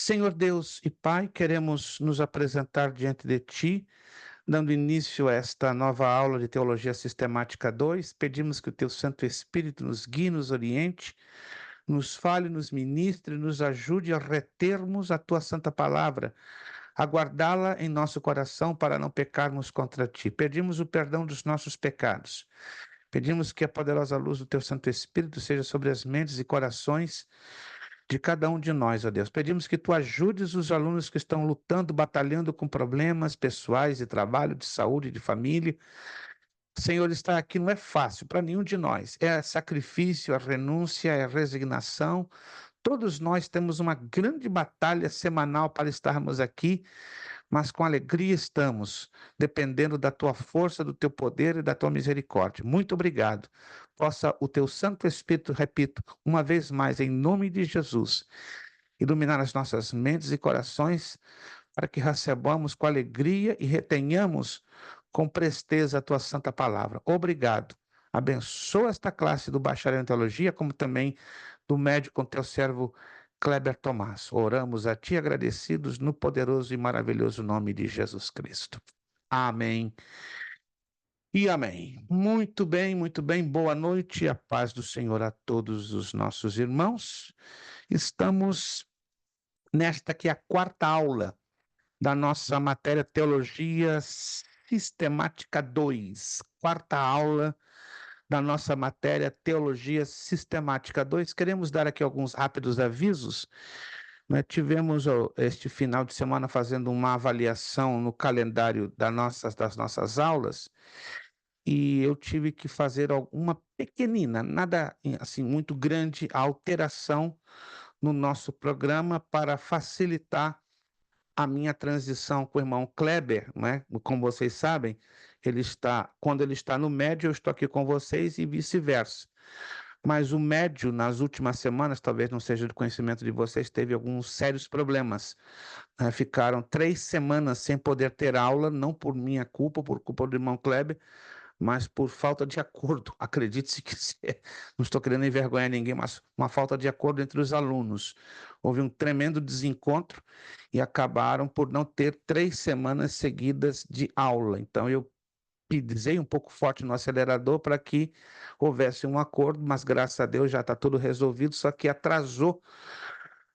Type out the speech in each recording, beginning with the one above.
Senhor Deus e Pai, queremos nos apresentar diante de Ti, dando início a esta nova aula de Teologia Sistemática 2. Pedimos que o Teu Santo Espírito nos guie, nos oriente, nos fale, nos ministre, nos ajude a retermos a Tua Santa Palavra, a guardá-la em nosso coração para não pecarmos contra Ti. Pedimos o perdão dos nossos pecados. Pedimos que a poderosa luz do Teu Santo Espírito seja sobre as mentes e corações de cada um de nós, ó Deus. Pedimos que Tu ajudes os alunos que estão lutando, batalhando com problemas pessoais de trabalho, de saúde, de família. Senhor, estar aqui não é fácil para nenhum de nós. É sacrifício, é renúncia, é resignação. Todos nós temos uma grande batalha semanal para estarmos aqui, mas com alegria estamos, dependendo da tua força, do teu poder e da tua misericórdia. Muito obrigado. Possa o teu Santo Espírito, repito, uma vez mais, em nome de Jesus, iluminar as nossas mentes e corações, para que recebamos com alegria e retenhamos com presteza a tua santa palavra. Obrigado. Abençoa esta classe do bacharel em teologia, como também do médico com teu servo Kleber Tomás. Oramos a ti agradecidos no poderoso e maravilhoso nome de Jesus Cristo. Amém. E amém. Muito bem, muito bem. Boa noite, a paz do Senhor a todos os nossos irmãos. Estamos nesta que é a quarta aula da nossa matéria Teologia Sistemática 2. Quarta aula da nossa matéria Teologia Sistemática 2. Queremos dar aqui alguns rápidos avisos. Nós tivemos este final de semana fazendo uma avaliação no calendário das nossas aulas e eu tive que fazer alguma pequenina, nada assim muito grande, alteração no nosso programa para facilitar a minha transição com o irmão Kleber, né? Como vocês sabem, quando ele está no médio, eu estou aqui com vocês e vice-versa. Mas o médio, nas últimas semanas, talvez não seja do conhecimento de vocês, teve alguns sérios problemas. Ficaram 3 semanas sem poder ter aula, não por minha culpa, por culpa do irmão Kleber, mas por falta de acordo. Acredite se quiser, não estou querendo envergonhar ninguém, mas uma falta de acordo entre os alunos. Houve um tremendo desencontro e acabaram por não ter 3 semanas seguidas de aula. Então, eu pisei um pouco forte no acelerador para que houvesse um acordo, mas graças a Deus já está tudo resolvido, só que atrasou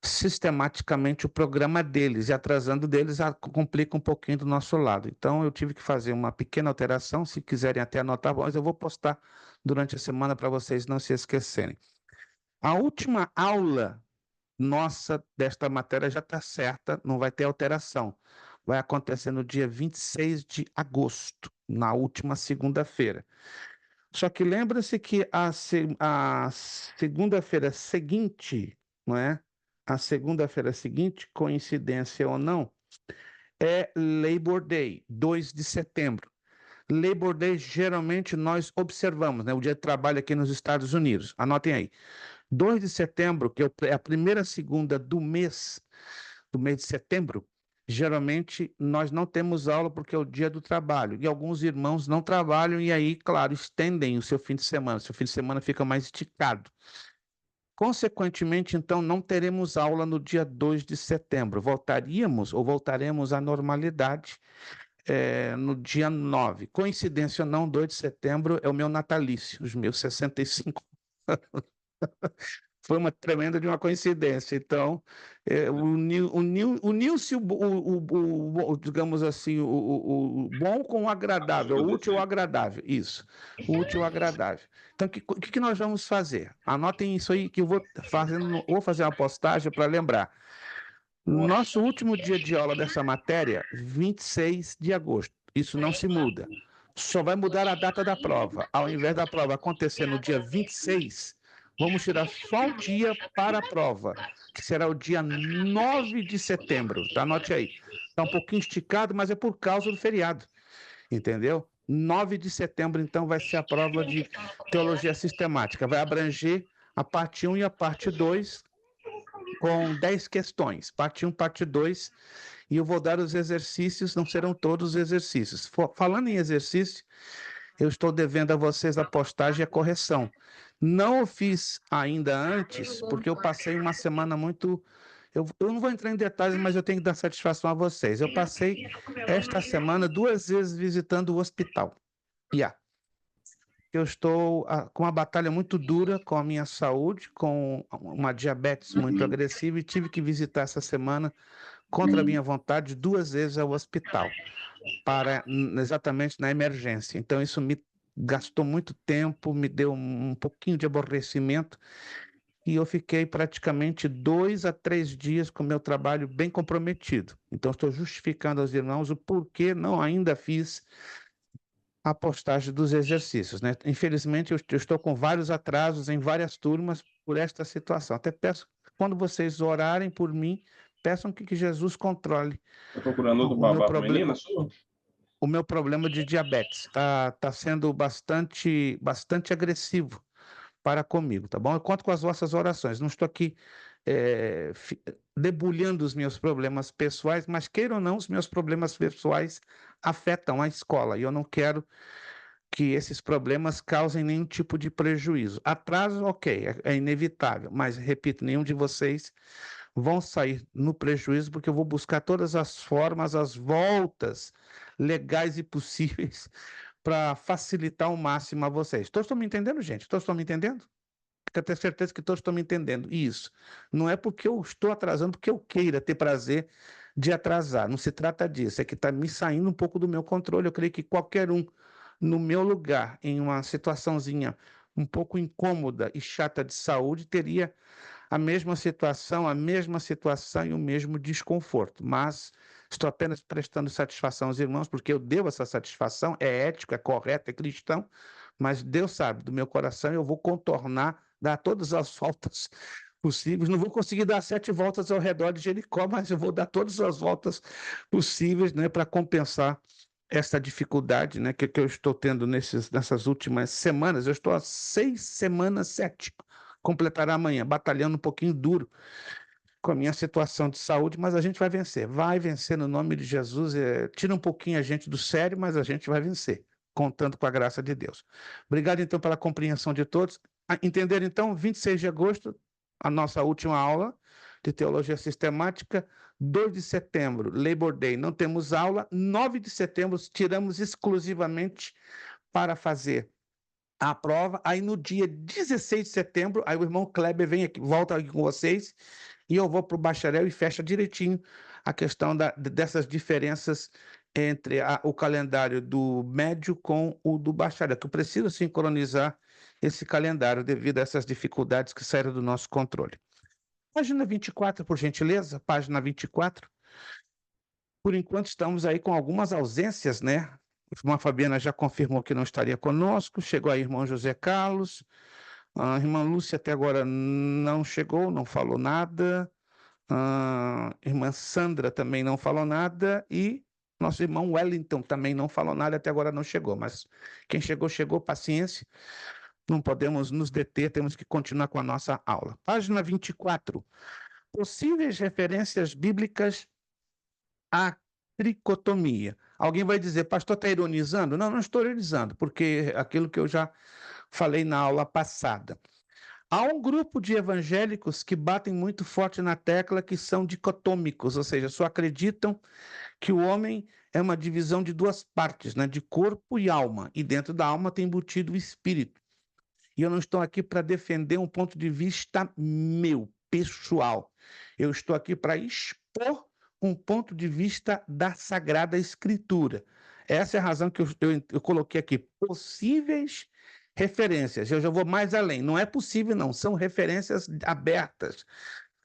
sistematicamente o programa deles, e atrasando deles complica um pouquinho do nosso lado. Então eu tive que fazer uma pequena alteração, se quiserem até anotar, mas eu vou postar durante a semana para vocês não se esquecerem. A última aula nossa desta matéria já está certa, não vai ter alteração. Vai acontecer no dia 26 de agosto, na última segunda-feira. Só que lembra-se que a segunda-feira seguinte, não é? A segunda-feira seguinte, coincidência ou não, é Labor Day, 2 de setembro. Labor Day, geralmente, nós observamos, né? O dia de trabalho aqui nos Estados Unidos. Anotem aí. 2 de setembro, que é a primeira segunda do mês de setembro, geralmente nós não temos aula porque é o dia do trabalho. E alguns irmãos não trabalham e aí, claro, estendem o seu fim de semana. Seu fim de semana fica mais esticado. Consequentemente, então, não teremos aula no dia 2 de setembro. Voltaremos à normalidade no dia 9. Coincidência ou não, 2 de setembro é o meu natalício, os meus 65. Foi uma tremenda de uma coincidência. Então, uniu-se digamos assim, o bom com o agradável, o útil ao agradável. Isso, o útil ao agradável. Então, o que nós vamos fazer? Anotem isso aí que eu vou fazer uma postagem para lembrar. Nosso último dia de aula dessa matéria, 26 de agosto. Isso não se muda. Só vai mudar a data da prova. Ao invés da prova acontecer no dia 26, vamos tirar só um dia para a prova, que será o dia 9 de setembro. Tá? Anote aí. Está um pouquinho esticado, mas é por causa do feriado. Entendeu? 9 de setembro, então, vai ser a prova de teologia sistemática. Vai abranger a parte 1 e a parte 2, com 10 questões. Parte 1, parte 2. E eu vou dar os exercícios, não serão todos os exercícios. Falando em exercício, eu estou devendo a vocês a postagem e a correção. Não o fiz ainda antes, porque eu passei uma semana muito Eu não vou entrar em detalhes, mas eu tenho que dar satisfação a vocês. Eu passei esta semana 2 vezes visitando o hospital. Eu estou com uma batalha muito dura com a minha saúde, com uma diabetes muito agressiva e tive que visitar essa semana, contra a minha vontade, 2 vezes ao hospital, para exatamente na emergência. Então, isso me gastou muito tempo, me deu um pouquinho de aborrecimento e eu fiquei praticamente 2 a 3 dias com o meu trabalho bem comprometido. Então, estou justificando aos irmãos o porquê não ainda fiz a postagem dos exercícios, né? Infelizmente, eu estou com vários atrasos em várias turmas por esta situação. Até peço, quando vocês orarem por mim, peçam que Jesus controle Tá procurando outro o meu babá pra problema. menina sua? O meu problema de diabetes tá sendo bastante agressivo para comigo, tá bom? Eu conto com as vossas orações. Não estou aqui debulhando os meus problemas pessoais, mas queira ou não, os meus problemas pessoais afetam a escola e eu não quero que esses problemas causem nenhum tipo de prejuízo. Atraso, ok, é inevitável, mas repito, nenhum de vocês vão sair no prejuízo, porque eu vou buscar todas as formas, as voltas legais e possíveis para facilitar ao máximo a vocês. Todos estão me entendendo, gente? Todos estão me entendendo? Quero ter certeza que todos estão me entendendo. Isso. Não é porque eu estou atrasando, porque eu queira ter prazer de atrasar. Não se trata disso. É que está me saindo um pouco do meu controle. Eu creio que qualquer um, no meu lugar, em uma situaçãozinha um pouco incômoda e chata de saúde, teria a mesma situação e o mesmo desconforto. Mas estou apenas prestando satisfação aos irmãos, porque eu devo essa satisfação, é ético, é correto, é cristão, mas Deus sabe, do meu coração eu vou contornar, dar todas as voltas possíveis. Não vou conseguir dar 7 voltas ao redor de Jericó, mas eu vou dar todas as voltas possíveis, né, para compensar essa dificuldade, né, que eu estou tendo nessas últimas semanas. Eu estou há 6 semanas, 7, completará amanhã, batalhando um pouquinho duro com a minha situação de saúde, mas a gente vai vencer no nome de Jesus. Tira um pouquinho a gente do sério, mas a gente vai vencer, contando com a graça de Deus. Obrigado, então, pela compreensão de todos. Entenderam, então, 26 de agosto, a nossa última aula de Teologia Sistemática. 2 de setembro, Labor Day, não temos aula. 9 de setembro, tiramos exclusivamente para fazer a prova. Aí no dia 16 de setembro, aí o irmão Kleber vem aqui, volta aqui com vocês, e eu vou para o bacharel e fecha direitinho a questão dessas diferenças entre o calendário do médio com o do bacharel, que eu preciso sincronizar esse calendário devido a essas dificuldades que saíram do nosso controle. Página 24, por gentileza, página 24. Por enquanto estamos aí com algumas ausências, né? A irmã Fabiana já confirmou que não estaria conosco, chegou a irmã José Carlos, a irmã Lúcia até agora não chegou, não falou nada, a irmã Sandra também não falou nada e nosso irmão Wellington também não falou nada, até agora não chegou, mas quem chegou, chegou, paciência, não podemos nos deter, temos que continuar com a nossa aula. Página 24. Possíveis referências bíblicas à tricotomia. Alguém vai dizer, pastor, está ironizando? Não, não estou ironizando, porque aquilo que eu já falei na aula passada. Há um grupo de evangélicos que batem muito forte na tecla que são dicotômicos, ou seja, só acreditam que o homem é uma divisão de 2 partes, né, de corpo e alma, e dentro da alma tem embutido o espírito. E eu não estou aqui para defender um ponto de vista meu, pessoal. Eu estou aqui para expor um ponto de vista da Sagrada Escritura. Essa é a razão que eu coloquei aqui, possíveis referências. Eu já vou mais além. Não é possível, não. São referências abertas,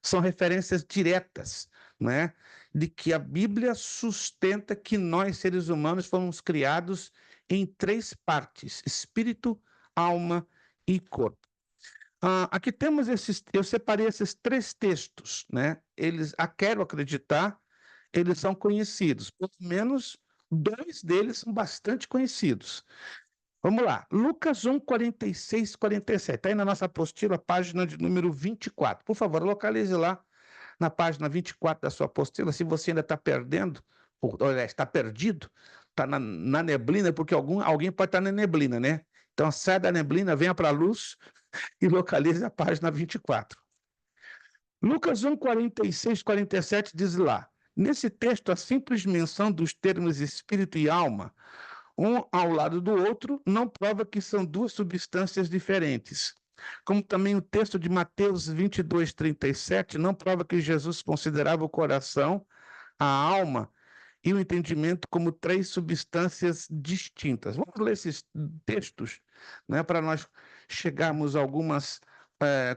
são referências diretas, né? De que a Bíblia sustenta que nós, seres humanos, fomos criados em 3 partes: espírito, alma e corpo. Aqui temos eu separei esses 3 textos, né? Eles, quero acreditar, eles são conhecidos, pelo menos 2 deles são bastante conhecidos. Vamos lá, Lucas 1, 46, 47, está aí na nossa apostila, página de número 24. Por favor, localize lá na página 24 da sua apostila, se você ainda está perdendo, ou está perdido, está na neblina, porque alguém pode estar na neblina, né? Então, sai da neblina, venha para a luz e localize a página 24. Lucas 1, 46, 47 diz lá, nesse texto, a simples menção dos termos espírito e alma, um ao lado do outro, não prova que são duas substâncias diferentes. Como também o texto de Mateus 22, 37 não prova que Jesus considerava o coração, a alma e o entendimento como três substâncias distintas. Vamos ler esses textos, né, para nós chegarmos a algumas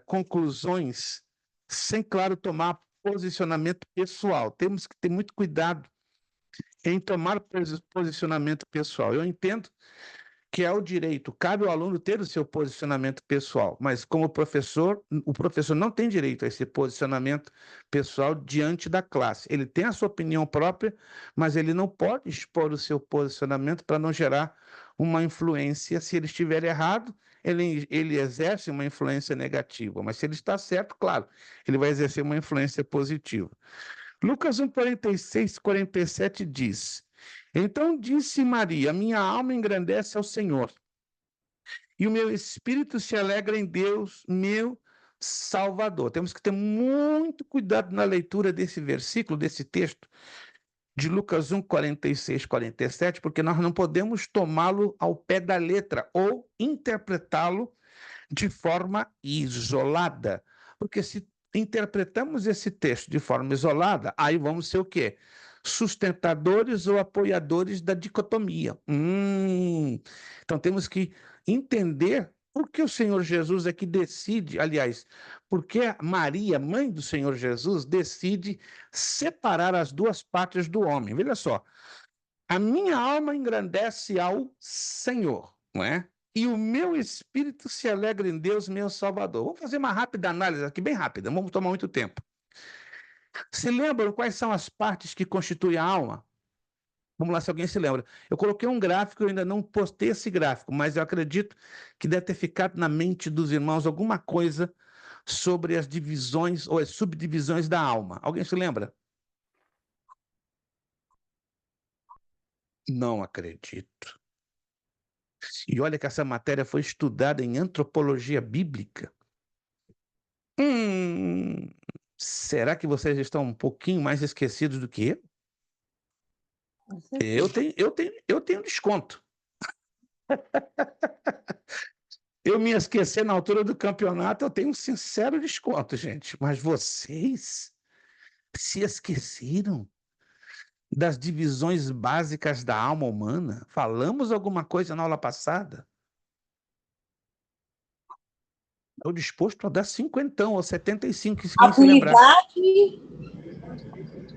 conclusões, sem, claro, tomar posicionamento pessoal. Temos que ter muito cuidado em tomar posicionamento pessoal. Eu entendo que é o direito, cabe ao aluno ter o seu posicionamento pessoal, mas como professor, o professor não tem direito a esse posicionamento pessoal diante da classe. Ele tem a sua opinião própria, mas ele não pode expor o seu posicionamento para não gerar uma influência. Se ele estiver errado, ele exerce uma influência negativa, mas se ele está certo, claro, ele vai exercer uma influência positiva. Lucas 1, 46, 47 diz: Então disse Maria: Minha alma engrandece ao Senhor, e o meu espírito se alegra em Deus, meu Salvador. Temos que ter muito cuidado na leitura desse versículo, desse texto de Lucas 1, 46, 47, porque nós não podemos tomá-lo ao pé da letra ou interpretá-lo de forma isolada. Porque se interpretamos esse texto de forma isolada, aí vamos ser o quê? Sustentadores ou apoiadores da dicotomia. Então temos que entender por que o Senhor Jesus é que decide, aliás, por que Maria, mãe do Senhor Jesus, decide separar as duas partes do homem. Veja só, a minha alma engrandece ao Senhor, não é? E o meu espírito se alegra em Deus, meu Salvador. Vamos fazer uma rápida análise aqui, bem rápida, não vamos tomar muito tempo. Se lembram quais são as partes que constituem a alma? Vamos lá, se alguém se lembra. Eu coloquei um gráfico, eu ainda não postei esse gráfico, mas eu acredito que deve ter ficado na mente dos irmãos alguma coisa sobre as divisões ou as subdivisões da alma. Alguém se lembra? Não acredito. E olha que essa matéria foi estudada em antropologia bíblica. Hum, será que vocês estão um pouquinho mais esquecidos do que eu? Eu tenho desconto. Eu me esquecer na altura do campeonato, eu tenho um sincero desconto, gente. Mas vocês se esqueceram das divisões básicas da alma humana? Falamos alguma coisa na aula passada? Estou disposto a dar cinquentão ou 75, se quem se lembrar. Afinidade.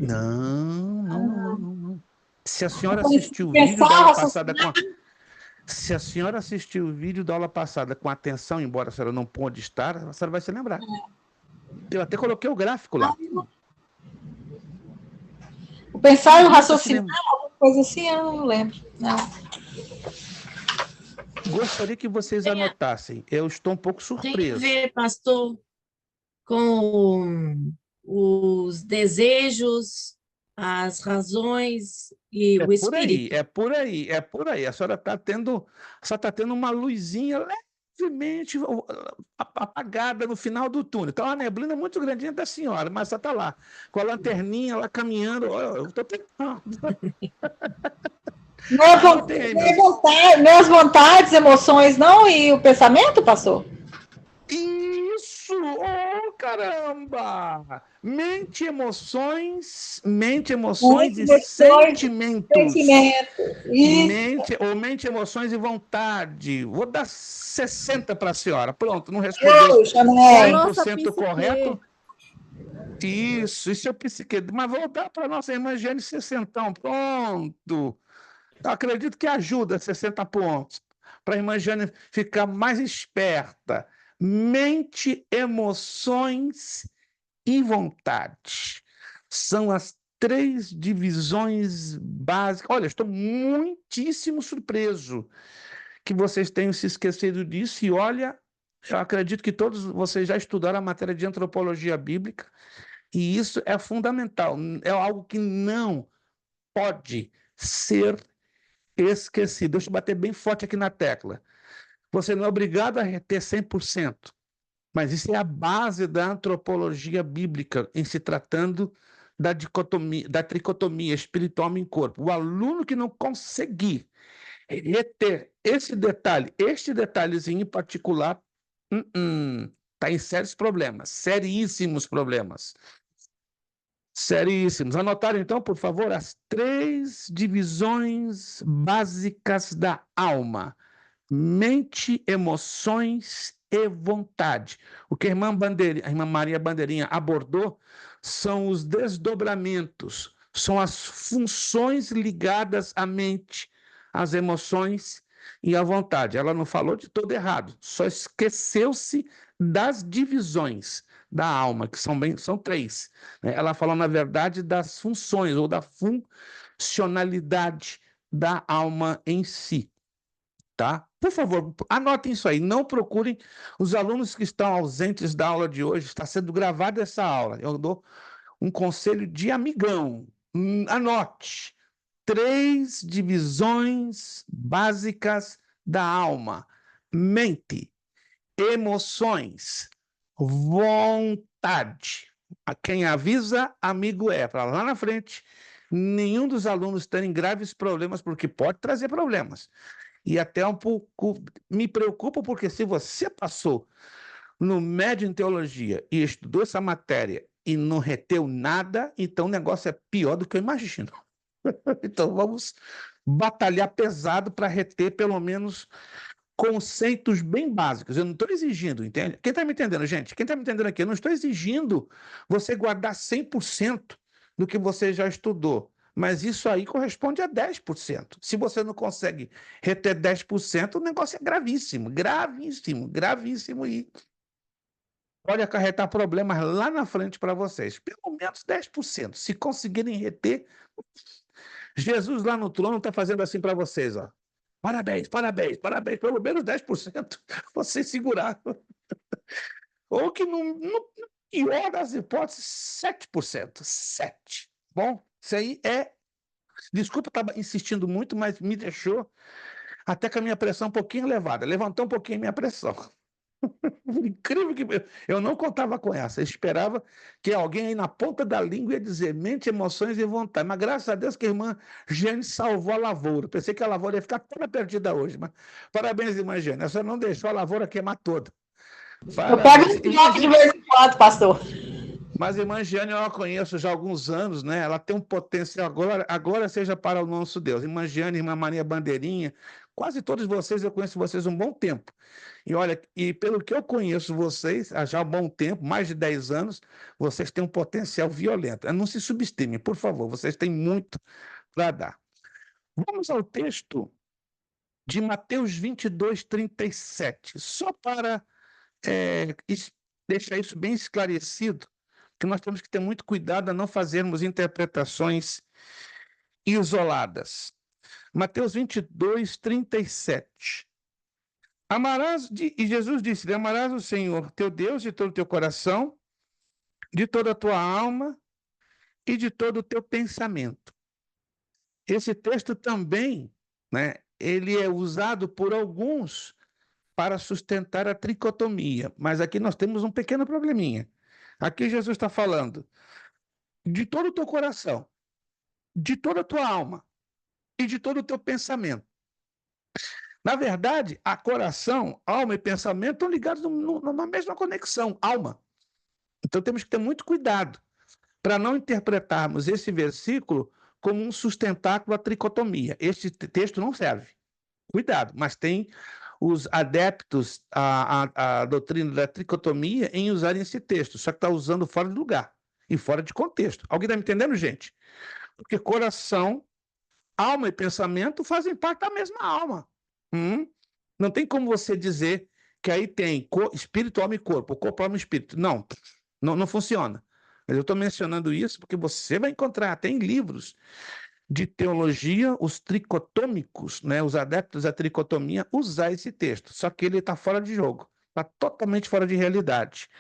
Não. Se a senhora Pensar, assistiu o vídeo da aula passada raciocinar. Se a senhora assistiu o vídeo da aula passada com atenção, embora a senhora não pôde estar, a senhora vai se lembrar. Eu até coloquei o gráfico lá. O pensar e o Nunca se raciocinar, lembra. alguma coisa assim, eu não lembro. Não. Gostaria que vocês anotassem. Eu estou um pouco Tem a surpreso. ver, pastor, com os desejos, as razões e É o por aí, espírito. é por aí, é por aí. A senhora só está tendo uma luzinha levemente apagada no final do túnel. Então, uma neblina muito grandinha da senhora, mas só está lá, com a lanterninha lá caminhando. Eu estou tentando. Anotem aí, meus. Não é as vontades, emoções, não, e o pensamento, pastor? Isso! Oh, caramba! Mente, emoções e sentimentos. Isso. Mente, emoções e vontade. Vou dar 60 para a senhora. Pronto, não respondeu Puxa, né? 100% correto. Isso é psique. Mas vou dar para a nossa irmã Jane 60. Pronto. Eu acredito que ajuda 60 pontos. Para a irmã Jane ficar mais esperta. Mente, emoções e vontade. São as três divisões básicas. Olha, estou muitíssimo surpreso que vocês tenham se esquecido disso. E olha, eu acredito que todos vocês já estudaram a matéria de antropologia bíblica. E isso é fundamental. É algo que não pode ser esquecido. Deixa eu bater bem forte aqui na tecla. Você não é obrigado a reter 100%, Mas isso é a base da antropologia bíblica em se tratando da dicotomia, da tricotomia espírito, homem e corpo. O aluno que não conseguir reter este detalhezinho em particular, está em sérios problemas, seríssimos problemas. Seríssimos. Anotaram, então, por favor, as 3 divisões básicas da alma: mente, emoções e vontade. O que a irmã Maria Bandeirinha abordou são os desdobramentos, são as funções ligadas à mente, às emoções e à vontade. Ela não falou de todo errado, só esqueceu-se das divisões da alma, que são 3. Né? Ela falou, na verdade, das funções ou da funcionalidade da alma em si. Tá? Por favor, anotem isso aí. Não procurem os alunos que estão ausentes da aula de hoje. Está sendo gravada essa aula. Eu dou um conselho de amigão. Anote. 3 divisões básicas da alma: mente, emoções, vontade. A quem avisa, amigo é. Para lá na frente, nenhum dos alunos terem graves problemas, porque pode trazer problemas. E até um pouco me preocupa, porque se você passou no médio em teologia e estudou essa matéria e não reteu nada, então o negócio é pior do que eu imagino. Então vamos batalhar pesado para reter pelo menos conceitos bem básicos. Eu não estou exigindo, entende? Quem está me entendendo, gente? Quem está me entendendo aqui? Eu não estou exigindo você guardar 100% do que você já estudou. Mas isso aí corresponde a 10%. Se você não consegue reter 10%, o negócio é gravíssimo, gravíssimo, gravíssimo, e pode acarretar problemas lá na frente para vocês. Pelo menos 10%. Se conseguirem reter, Jesus lá no trono está fazendo assim para vocês, ó. Parabéns, parabéns, parabéns, pelo menos 10% vocês seguraram. Ou que, no pior das hipóteses, 7%. 7%. Bom, isso aí é. Desculpa estar insistindo muito, mas me deixou até com a minha pressão um pouquinho elevada. Levantou um pouquinho a minha pressão. Incrível que eu não contava com essa. Eu esperava que alguém aí na ponta da língua ia dizer mente, emoções e vontade. Mas graças a Deus que a irmã Jane salvou a lavoura. Pensei que a lavoura ia ficar toda perdida hoje. Mas parabéns, irmã Jane. A senhora não deixou a lavoura queimar toda. Eu pego esse toque de vez em quando, pastor. Mas a irmã Giane eu a conheço já há alguns anos, né? Ela tem um potencial, agora seja para o nosso Deus. Irmã Giane, irmã Maria Bandeirinha, quase todos vocês, eu conheço vocês há um bom tempo. E olha, e pelo que eu conheço vocês, há já um bom tempo, mais de 10 anos, vocês têm um potencial violento. Não se subestimem, por favor, vocês têm muito para dar. Vamos ao texto de Mateus 22, 37, só para deixar isso bem esclarecido, que nós temos que ter muito cuidado a não fazermos interpretações isoladas. Mateus 22, 37. E Jesus disse: amarás o Senhor teu Deus de todo o teu coração, de toda a tua alma e de todo o teu pensamento. Esse texto também, né, ele é usado por alguns para sustentar a tricotomia, mas aqui nós temos um pequeno probleminha. Aqui Jesus está falando de todo o teu coração, de toda a tua alma e de todo o teu pensamento. Na verdade, a coração, alma e pensamento estão ligados numa mesma conexão, alma. Então temos que ter muito cuidado para não interpretarmos esse versículo como um sustentáculo à tricotomia. Este texto não serve. Cuidado, mas tem os adeptos à doutrina da tricotomia em usar esse texto, só que está usando fora de lugar e fora de contexto. Alguém está me entendendo, gente? Porque coração, alma e pensamento fazem parte da mesma alma. Não tem como você dizer que aí tem espírito, alma e corpo, corpo, alma e espírito. Não funciona. Mas eu estou mencionando isso porque você vai encontrar até em livros de teologia, os tricotômicos, né, os adeptos à tricotomia, usar esse texto. Só que ele está fora de jogo, está totalmente fora de realidade.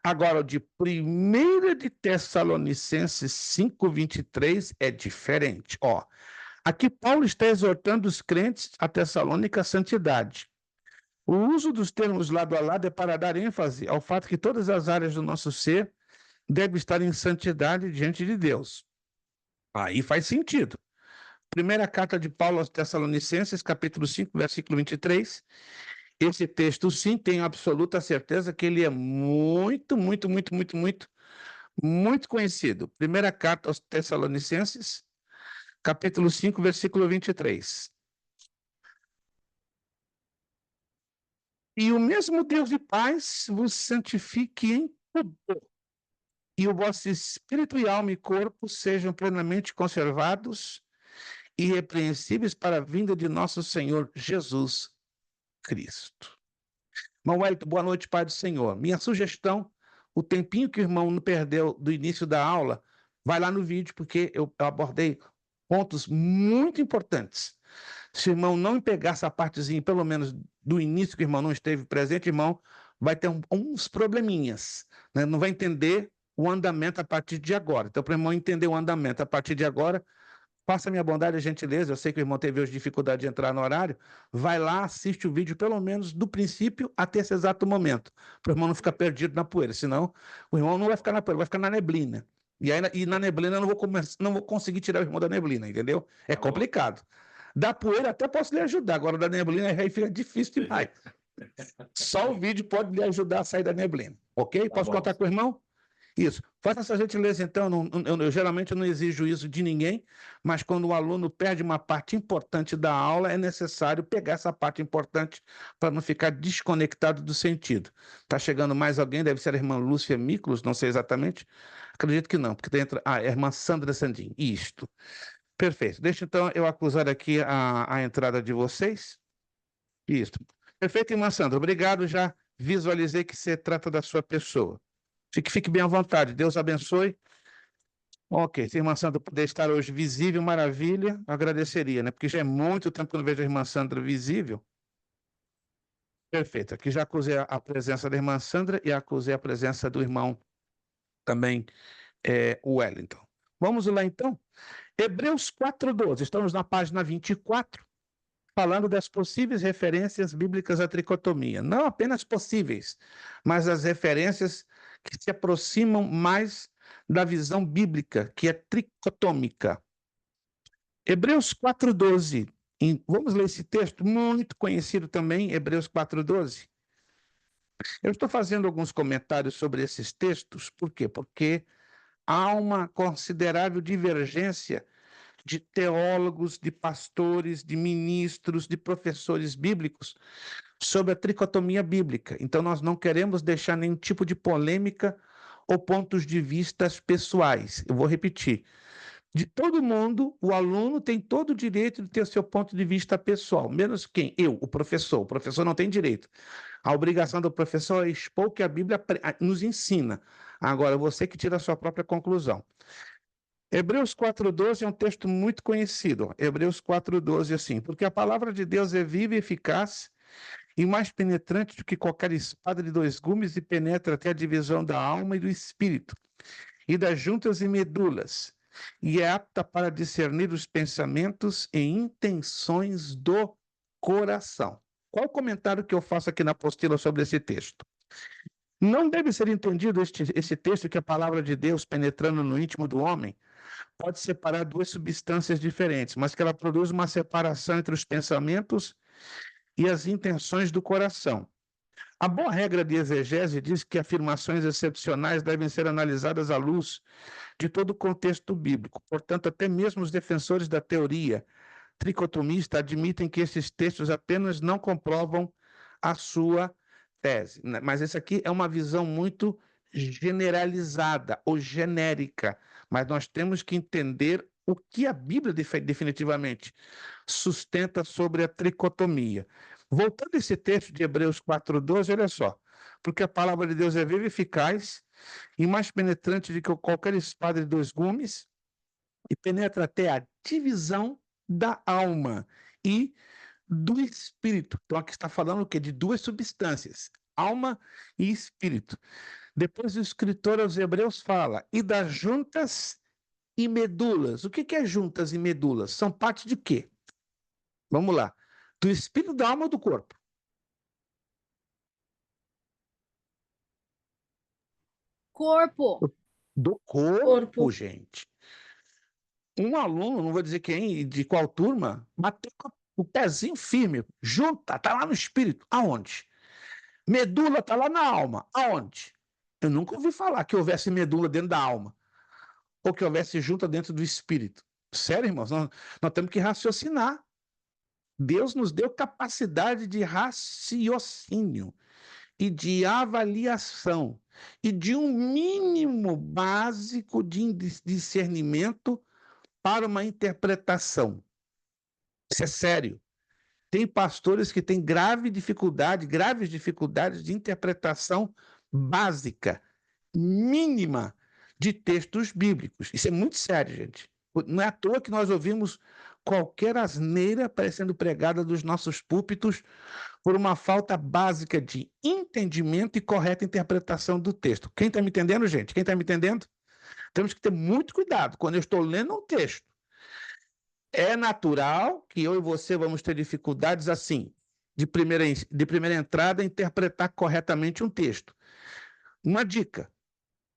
Agora, o de 1 de Tessalonicenses 5:23 é diferente. Aqui Paulo está exortando os crentes a Tessalônica à santidade. O uso dos termos lado a lado é para dar ênfase ao fato que todas as áreas do nosso ser devem estar em santidade diante de Deus. Aí faz sentido. Primeira carta de Paulo aos Tessalonicenses, capítulo 5, versículo 23. Esse texto, sim, tenho absoluta certeza que ele é muito, muito, muito, muito, muito, muito conhecido. Primeira carta aos Tessalonicenses, capítulo 5, versículo 23. E o mesmo Deus de paz vos santifique em tudo, e o vosso espírito e alma e corpo sejam plenamente conservados e irrepreensíveis para a vinda de nosso Senhor Jesus Cristo. Irmão Wellington, boa noite, Pai do Senhor. Minha sugestão, o tempinho que o irmão não perdeu do início da aula, vai lá no vídeo, porque eu abordei pontos muito importantes. Se o irmão não pegar essa partezinha, pelo menos do início que o irmão não esteve presente, irmão, vai ter uns probleminhas, né? Não vai entender o andamento a partir de agora. Então, para o irmão entender o andamento a partir de agora, faça minha bondade e gentileza, eu sei que o irmão teve hoje dificuldade de entrar no horário, vai lá, assiste o vídeo pelo menos do princípio até esse exato momento, para o irmão não ficar perdido na poeira, senão o irmão não vai ficar na poeira, vai ficar na neblina. E aí, na neblina eu não vou conseguir tirar o irmão da neblina, entendeu? É complicado. Da poeira até posso lhe ajudar, agora da neblina aí fica difícil demais. Só o vídeo pode lhe ajudar a sair da neblina, ok? Posso contar com o irmão? Isso. Faça essa gentileza, então. Eu geralmente não exijo isso de ninguém, mas quando o aluno perde uma parte importante da aula, é necessário pegar essa parte importante para não ficar desconectado do sentido. Está chegando mais alguém, deve ser a irmã Lúcia Miklos, não sei exatamente. Acredito que não, porque dentro. Ah, é a irmã Sandra Sandim. Isto. Perfeito. Deixa então eu acusar aqui a entrada de vocês. Isto. Perfeito, irmã Sandra. Obrigado. Já visualizei que se trata da sua pessoa. Fique bem à vontade. Deus abençoe. Ok, se a irmã Sandra puder estar hoje visível, maravilha, agradeceria, né? Porque já é muito tempo que eu não vejo a irmã Sandra visível. Perfeito. Aqui já acusei a presença da irmã Sandra e acusei a presença do irmão também, o Wellington. Vamos lá, então. Hebreus 4:12. Estamos na página 24, falando das possíveis referências bíblicas à tricotomia. Não apenas possíveis, mas as referências que se aproximam mais da visão bíblica, que é tricotômica. Hebreus 4:12. Vamos ler esse texto muito conhecido também, Hebreus 4:12. Eu estou fazendo alguns comentários sobre esses textos, por quê? Porque há uma considerável divergência de teólogos, de pastores, de ministros, de professores bíblicos sobre a tricotomia bíblica. Então, nós não queremos deixar nenhum tipo de polêmica ou pontos de vistas pessoais. Eu vou repetir. De todo mundo, o aluno tem todo o direito de ter o seu ponto de vista pessoal, menos quem? Eu, o professor. O professor não tem direito. A obrigação do professor é expor o que a Bíblia nos ensina. Agora, você que tira a sua própria conclusão. Hebreus 4:12 é um texto muito conhecido. Hebreus 4:12, assim, porque a palavra de Deus é viva e eficaz e mais penetrante do que qualquer espada de dois gumes e penetra até a divisão da alma e do espírito e das juntas e medulas, e é apta para discernir os pensamentos e intenções do coração. Qual o comentário que eu faço aqui na apostila sobre esse texto? Não deve ser entendido esse texto que a palavra de Deus, penetrando no íntimo do homem, pode separar duas substâncias diferentes, mas que ela produz uma separação entre os pensamentos e as intenções do coração. A boa regra de exegese diz que afirmações excepcionais devem ser analisadas à luz de todo o contexto bíblico. Portanto, até mesmo os defensores da teoria tricotomista admitem que esses textos apenas não comprovam a sua tese. Mas essa aqui é uma visão muito generalizada ou genérica, mas nós temos que entender o que a Bíblia definitivamente sustenta sobre a tricotomia. Voltando a esse texto de Hebreus 4:12, olha só, porque a palavra de Deus é viva e eficaz e mais penetrante do que qualquer espada de dois gumes e penetra até a divisão da alma e do espírito. Então aqui está falando o quê? De duas substâncias, alma e espírito. Depois o escritor aos Hebreus fala, e das juntas e medulas. O que é juntas e medulas? São parte de quê? Vamos lá. Do espírito, da alma ou do corpo? Corpo. Do corpo, Corpo. gente. Um aluno, não vou dizer quem, de qual turma, bateu com o pezinho firme, junta, tá lá no espírito. Aonde? Medula tá lá na alma. Aonde? Eu nunca ouvi falar que houvesse medula dentro da alma, ou que houvesse junta dentro do espírito. Sério, irmãos, nós temos que raciocinar. Deus nos deu capacidade de raciocínio e de avaliação e de um mínimo básico de discernimento para uma interpretação. Isso é sério. Tem pastores que têm graves dificuldades de interpretação básica, mínima, de textos bíblicos. Isso é muito sério, gente. Não é à toa que nós ouvimos qualquer asneira sendo pregada dos nossos púlpitos por uma falta básica de entendimento e correta interpretação do texto. Quem está me entendendo, gente? Quem está me entendendo? Temos que ter muito cuidado quando eu estou lendo um texto. É natural que eu e você vamos ter dificuldades assim, de primeira entrada, interpretar corretamente um texto. Uma dica: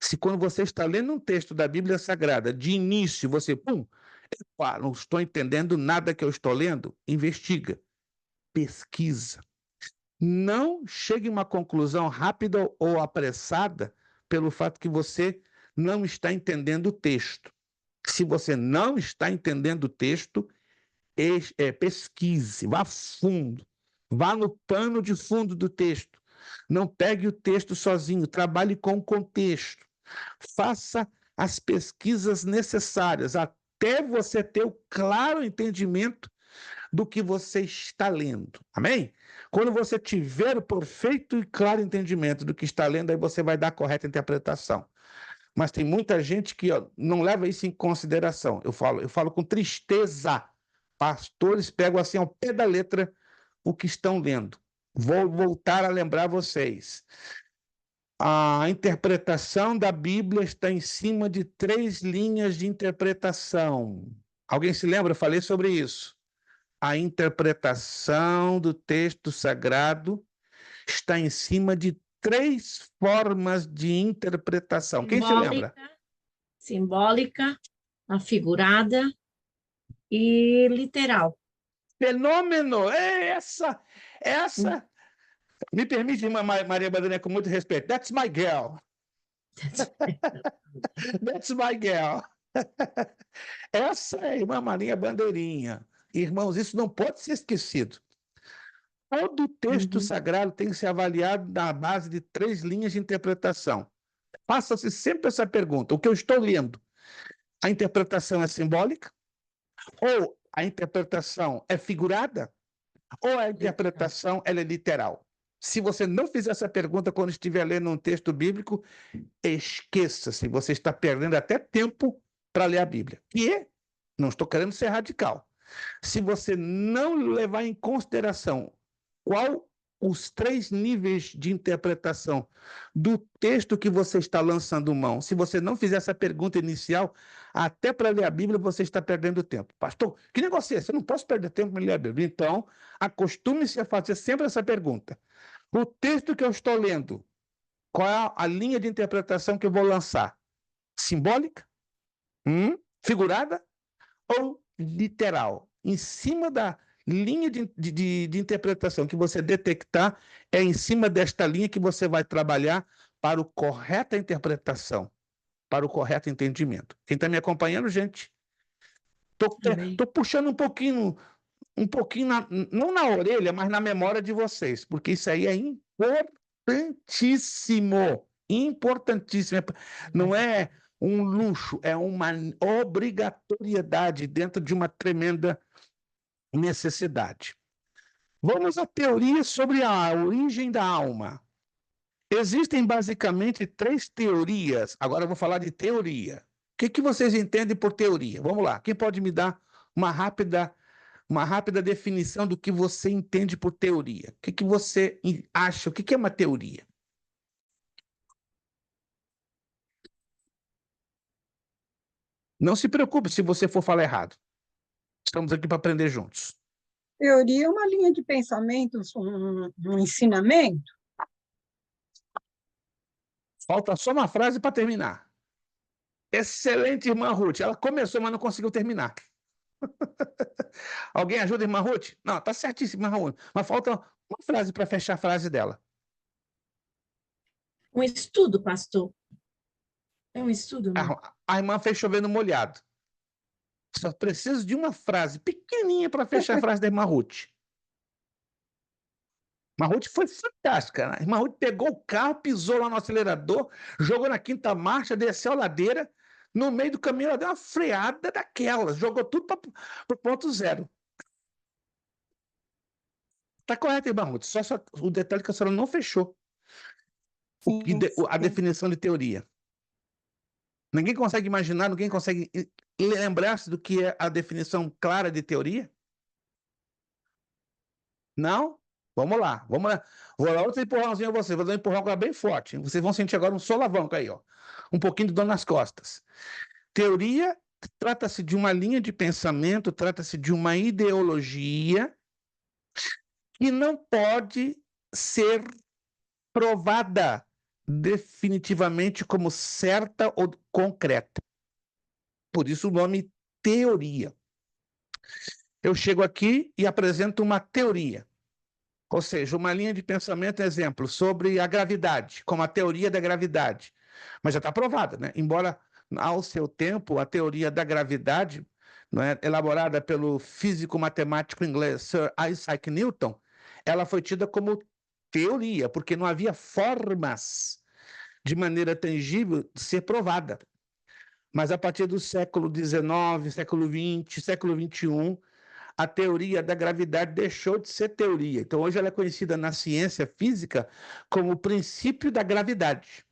se quando você está lendo um texto da Bíblia Sagrada, de início você, não estou entendendo nada que eu estou lendo, investiga, pesquisa. Não chegue a uma conclusão rápida ou apressada pelo fato que você não está entendendo o texto. Se você não está entendendo o texto, pesquise, vá a fundo, vá no pano de fundo do texto. Não pegue o texto sozinho, trabalhe com o contexto. Faça as pesquisas necessárias até você ter o claro entendimento do que você está lendo. Amém? Quando você tiver o perfeito e claro entendimento do que está lendo, aí você vai dar a correta interpretação. Mas tem muita gente que não leva isso em consideração. Eu falo com tristeza. Pastores pegam assim ao pé da letra o que estão lendo. Vou voltar a lembrar vocês. A interpretação da Bíblia está em cima de 3 linhas de interpretação. Alguém se lembra? Eu falei sobre isso. A interpretação do texto sagrado está em cima de 3 formas de interpretação. Quem se lembra? Simbólica, afigurada e literal. Fenômeno! Essa. Me permite, irmã Maria Bandeirinha, com muito respeito. That's my girl. That's my girl. Essa é a irmã Maria Bandeirinha. Irmãos, isso não pode ser esquecido. Todo texto sagrado tem que ser avaliado na base de 3 linhas de interpretação. Faça-se sempre essa pergunta: o que eu estou lendo, a interpretação é simbólica? Ou a interpretação é figurada? Ou a interpretação ela é literal? Se você não fizer essa pergunta quando estiver lendo um texto bíblico, esqueça-se, você está perdendo até tempo para ler a Bíblia. E não estou querendo ser radical. Se você não levar em consideração qual os 3 níveis de interpretação do texto que você está lançando mão, se você não fizer essa pergunta inicial, até para ler a Bíblia você está perdendo tempo. Pastor, que negócio é esse? Eu não posso perder tempo para ler a Bíblia. Então, acostume-se a fazer sempre essa pergunta. O texto que eu estou lendo, qual é a linha de interpretação que eu vou lançar? Simbólica? Figurada? Ou literal? Em cima da linha de interpretação que você detectar, é em cima desta linha que você vai trabalhar para a correta interpretação, para o correto entendimento. Quem está me acompanhando, gente? Estou puxando um pouquinho não na orelha, mas na memória de vocês, porque isso aí é importantíssimo. Importantíssimo. Não é um luxo, é uma obrigatoriedade dentro de uma tremenda necessidade. Vamos à teoria sobre a origem da alma. Existem basicamente 3 teorias. Agora eu vou falar de teoria. O que vocês entendem por teoria? Vamos lá. Quem pode me dar uma rápida definição do que você entende por teoria? O que você acha? O que é uma teoria? Não se preocupe se você for falar errado. Estamos aqui para aprender juntos. Teoria é uma linha de pensamento, um ensinamento. Falta só uma frase para terminar. Excelente, irmã Ruth. Ela começou, mas não conseguiu terminar. Alguém ajuda a irmã Ruth? Não, tá certíssima, irmã Ruth. Mas falta uma frase para fechar a frase dela. Um estudo, pastor. É um estudo, não? A irmã fez chovendo molhado. Só preciso de uma frase pequenininha para fechar a frase da irmã Ruth. Irmã Ruth foi fantástica, né? Irmã Ruth pegou o carro, pisou lá no acelerador, jogou na quinta marcha, desceu a ladeira. No meio do caminho, ela deu uma freada daquelas, jogou tudo para o ponto zero. Está correto, irmã Ruth. Só o detalhe que a senhora não fechou a definição de teoria. Ninguém consegue imaginar, ninguém consegue lembrar-se do que é a definição clara de teoria? Não? Vamos lá, vamos lá. Vou dar outro empurrãozinho a vocês, vou dar um empurrão agora bem forte. Vocês vão sentir agora um solavanco aí, ó. Um pouquinho de dor nas costas. Teoria trata-se de uma linha de pensamento, trata-se de uma ideologia que não pode ser provada definitivamente como certa ou concreta. Por isso o nome teoria. Eu chego aqui e apresento uma teoria. Ou seja, uma linha de pensamento, exemplo, sobre a gravidade, como a teoria da gravidade. Mas já está provada, né? Embora, ao seu tempo, a teoria da gravidade, não é, elaborada pelo físico-matemático inglês Sir Isaac Newton, ela foi tida como teoria, porque não havia formas de maneira tangível de ser provada. Mas a partir do século XIX, século XX, século XXI, a teoria da gravidade deixou de ser teoria. Então, hoje ela é conhecida na ciência física como o princípio da gravidade.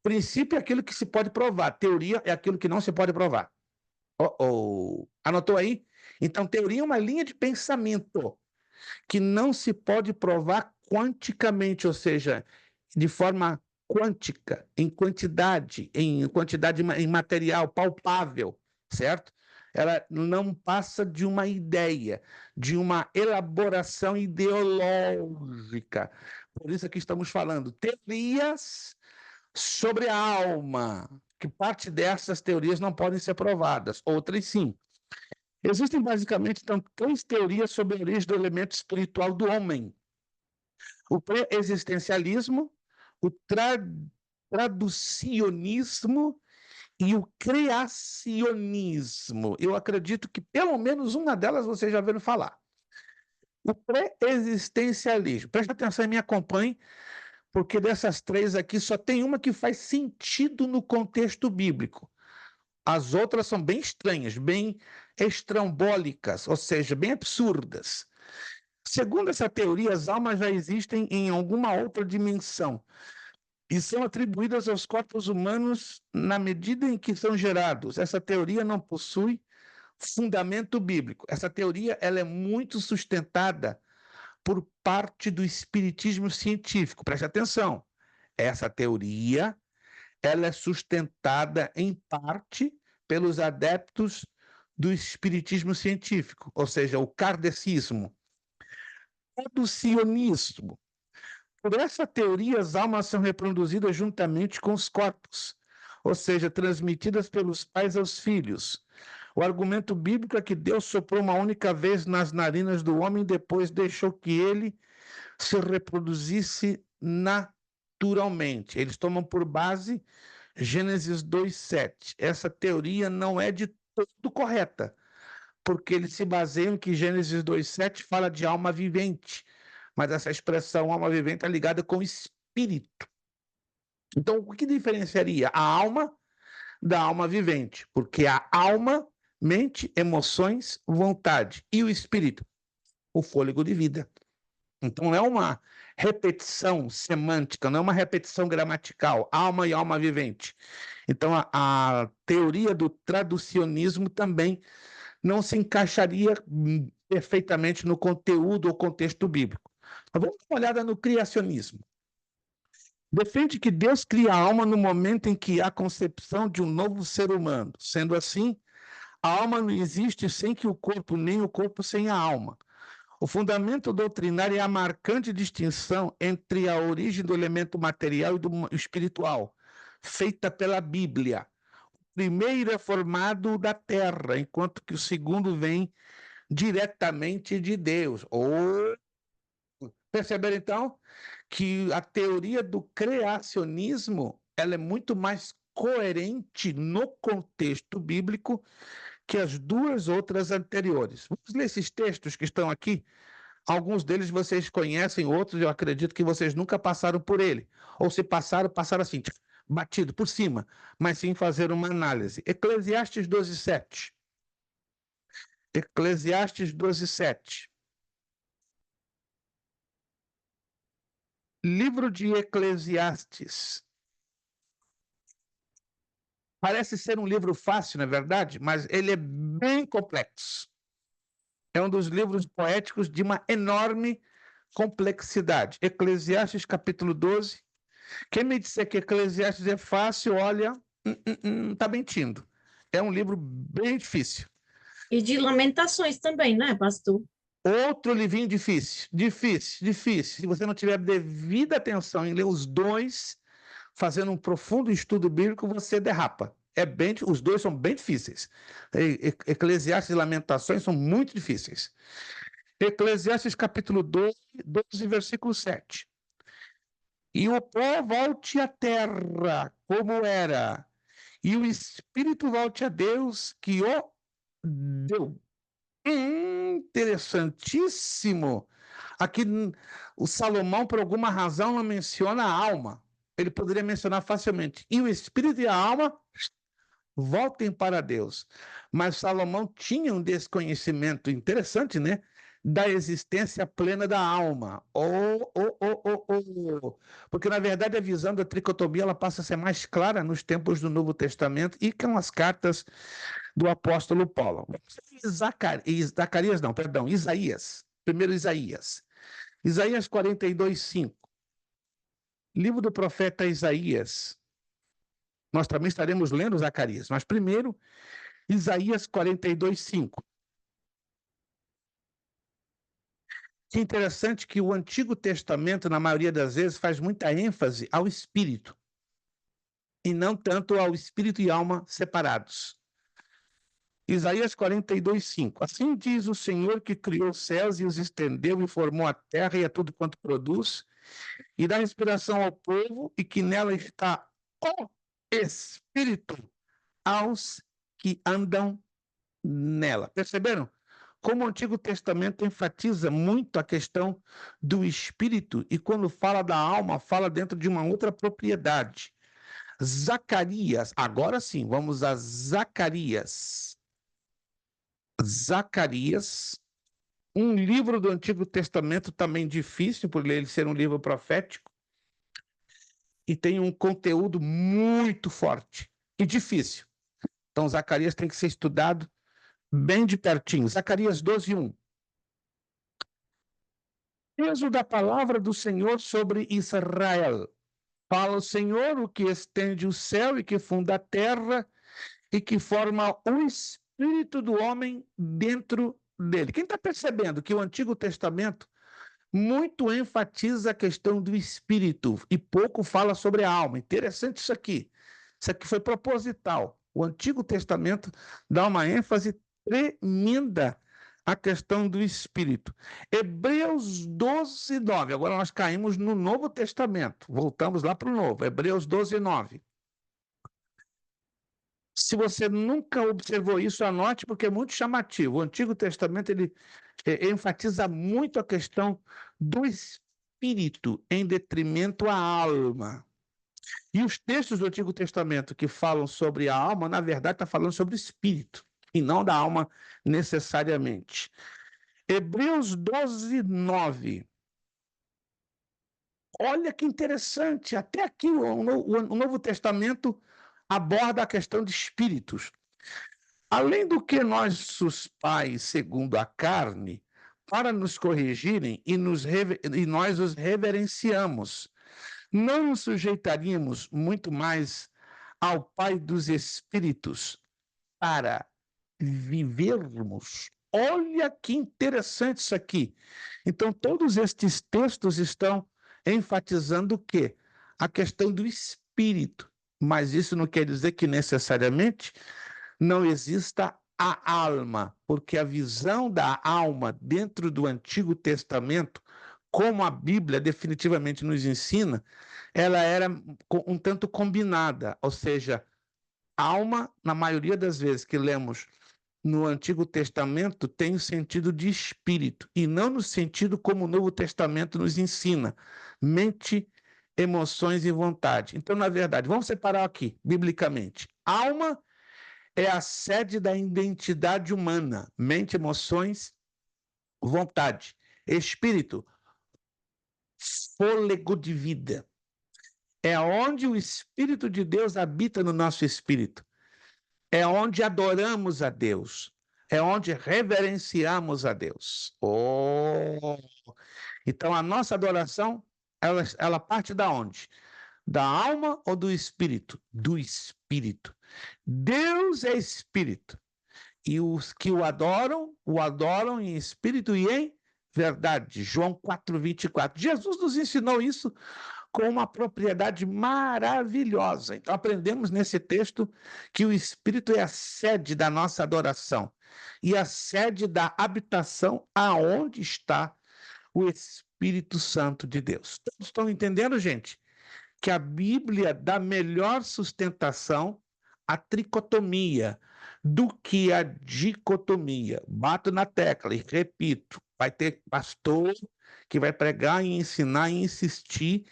Princípio é aquilo que se pode provar. Teoria é aquilo que não se pode provar. Anotou aí? Então, teoria é uma linha de pensamento que não se pode provar quanticamente, ou seja, de forma quântica, em quantidade em material palpável, certo? Ela não passa de uma ideia, de uma elaboração ideológica. Por isso que estamos falando teorias sobre a alma, que parte dessas teorias não podem ser provadas, outras sim. Existem basicamente então 3 teorias sobre a origem do elemento espiritual do homem: o pré-existencialismo, o traducionismo e o criacionismo. Eu acredito que pelo menos uma delas você já ouviu falar. O pré-existencialismo. Preste atenção e me acompanhe, porque dessas 3 aqui só tem uma que faz sentido no contexto bíblico. As outras são bem estranhas, bem estrambólicas, ou seja, bem absurdas. Segundo essa teoria, as almas já existem em alguma outra dimensão e são atribuídas aos corpos humanos na medida em que são gerados. Essa teoria não possui fundamento bíblico. Essa teoria ela é muito sustentada por parte do espiritismo científico. Preste atenção. Essa teoria ela é sustentada em parte pelos adeptos do espiritismo científico, ou seja, o kardecismo. Do sionismo. Por essa teoria, as almas são reproduzidas juntamente com os corpos, ou seja, transmitidas pelos pais aos filhos. O argumento bíblico é que Deus soprou uma única vez nas narinas do homem e depois deixou que ele se reproduzisse naturalmente. Eles tomam por base Gênesis 2:7. Essa teoria não é de todo correta, porque eles se baseiam que Gênesis 2:7 fala de alma vivente, mas essa expressão alma vivente está ligada com espírito. Então, o que diferenciaria a alma da alma vivente? Porque a alma, mente, emoções, vontade, e o espírito, o fôlego de vida. Então, não é uma repetição semântica, não é uma repetição gramatical, alma e alma vivente. Então, a teoria do traducionismo também não se encaixaria perfeitamente no conteúdo ou contexto bíblico. Mas vamos dar uma olhada no criacionismo. Defende que Deus cria a alma no momento em que há concepção de um novo ser humano. Sendo assim, a alma não existe sem que o corpo, nem o corpo sem a alma. O fundamento doutrinário é a marcante distinção entre a origem do elemento material e do espiritual, feita pela Bíblia. O primeiro é formado da terra, enquanto que o segundo vem diretamente de Deus. Perceberam, então, que a teoria do criacionismo ela é muito mais coerente no contexto bíblico que as duas outras anteriores. Vamos ler esses textos que estão aqui. Alguns deles vocês conhecem, outros eu acredito que vocês nunca passaram por ele. Ou se passaram, passaram assim, batido por cima, mas sim fazer uma análise. Eclesiastes 12:7. Eclesiastes 12:7. Livro de Eclesiastes. Parece ser um livro fácil, não é verdade? Mas ele é bem complexo. É um dos livros poéticos de uma enorme complexidade. Eclesiastes capítulo 12. Quem me disser que Eclesiastes é fácil, olha, está mentindo. É um livro bem difícil. E de Lamentações também, né, pastor? Outro livrinho difícil, difícil. Se você não tiver devida atenção em ler os dois, fazendo um profundo estudo bíblico, você derrapa. Os dois são bem difíceis. Eclesiastes e Lamentações são muito difíceis. Eclesiastes capítulo 12, versículo 7. E o pó volte à terra, como era, e o espírito volte a Deus, que o deu. Interessantíssimo. Aqui o Salomão, por alguma razão, não menciona a alma. Ele poderia mencionar facilmente. E o espírito e a alma voltem para Deus. Mas Salomão tinha um desconhecimento interessante, né? Da existência plena da alma. Porque, na verdade, a visão da tricotomia ela passa a ser mais clara nos tempos do Novo Testamento e com as cartas do apóstolo Paulo. Isaías. Primeiro Isaías. Isaías 42:5. Livro do profeta Isaías. Nós também estaremos lendo Zacarias, mas primeiro, Isaías 42:5. Que interessante que o Antigo Testamento, na maioria das vezes, faz muita ênfase ao Espírito, e não tanto ao Espírito e alma separados. Isaías 42:5. Assim diz o Senhor que criou os céus e os estendeu e formou a terra e a tudo quanto produz, e dá inspiração ao povo, e que nela está o Espírito aos que andam nela. Perceberam? Como o Antigo Testamento enfatiza muito a questão do espírito e quando fala da alma, fala dentro de uma outra propriedade. Zacarias, agora sim, vamos a Zacarias. Zacarias, um livro do Antigo Testamento também difícil, por ele ser um livro profético, e tem um conteúdo muito forte e difícil. Então, Zacarias tem que ser estudado bem de pertinho. Zacarias 12:1. Peso da palavra do Senhor sobre Israel. Fala o Senhor, o que estende o céu e que funda a terra e que forma o espírito do homem dentro dele. Quem está percebendo que o Antigo Testamento muito enfatiza a questão do espírito e pouco fala sobre a alma? Interessante isso aqui. Isso aqui foi proposital. O Antigo Testamento dá uma ênfase tremenda à questão do espírito. Hebreus 12:9. Agora nós caímos no Novo Testamento. Voltamos lá para o Novo. Hebreus 12:9. Se você nunca observou isso, anote, porque é muito chamativo. O Antigo Testamento ele enfatiza muito a questão do espírito em detrimento à alma. E os textos do Antigo Testamento que falam sobre a alma, na verdade, está falando sobre o espírito, e não da alma necessariamente. Hebreus 12:9. Olha que interessante, até aqui o Novo Testamento aborda a questão de espíritos. Além do que nossos pais, segundo a carne, para nos corrigirem e nós os reverenciamos, não nos sujeitaríamos muito mais ao Pai dos Espíritos para vivermos? Olha que interessante isso aqui. Então, todos estes textos estão enfatizando o quê? A questão do espírito. Mas isso não quer dizer que necessariamente não exista a alma, porque a visão da alma dentro do Antigo Testamento, como a Bíblia definitivamente nos ensina, ela era um tanto combinada, ou seja, alma, na maioria das vezes que lemos no Antigo Testamento, tem o sentido de espírito, e não no sentido como o Novo Testamento nos ensina, mente, emoções e vontade. Então, na verdade, vamos separar aqui, biblicamente. Alma é a sede da identidade humana, mente, emoções, vontade. Espírito, fôlego de vida. É onde o Espírito de Deus habita no nosso espírito. É onde adoramos a Deus. É onde reverenciamos a Deus. Oh! Então, a nossa adoração, ela parte da onde? Da alma ou do espírito? Do espírito. Deus é espírito. E os que o adoram em espírito e em verdade. João 4:24. Jesus nos ensinou isso com uma propriedade maravilhosa. Então, aprendemos nesse texto que o Espírito é a sede da nossa adoração e a sede da habitação aonde está o Espírito Santo de Deus. Todos estão entendendo, gente? Que a Bíblia dá melhor sustentação à tricotomia do que à dicotomia. Bato na tecla e repito, vai ter pastor que vai pregar e ensinar e insistir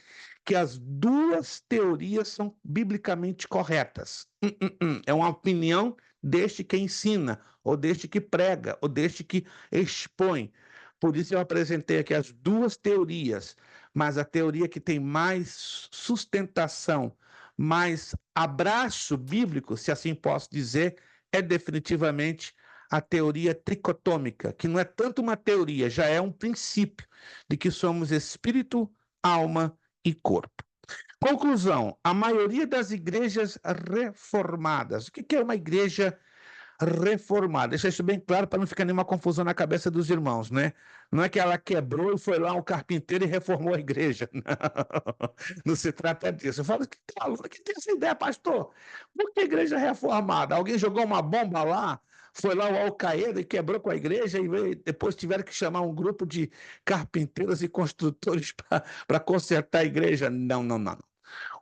que as duas teorias são biblicamente corretas. É uma opinião deste que ensina, ou deste que prega, ou deste que expõe. Por isso eu apresentei aqui as duas teorias, mas a teoria que tem mais sustentação, mais abraço bíblico, se assim posso dizer, é definitivamente a teoria tricotômica, que não é tanto uma teoria, já é um princípio de que somos espírito, alma e corpo. Conclusão: a maioria das igrejas reformadas. O que é uma igreja reformada? Deixa isso bem claro para não ficar nenhuma confusão na cabeça dos irmãos, né? Não é que ela quebrou e foi lá um carpinteiro e reformou a igreja. Não se trata disso. Eu falo que tem aluno que tem essa ideia, pastor. Por que igreja reformada? Alguém jogou uma bomba lá? Foi lá o Al-Qaeda e quebrou com a igreja e depois tiveram que chamar um grupo de carpinteiros e construtores para consertar a igreja. Não, não, não.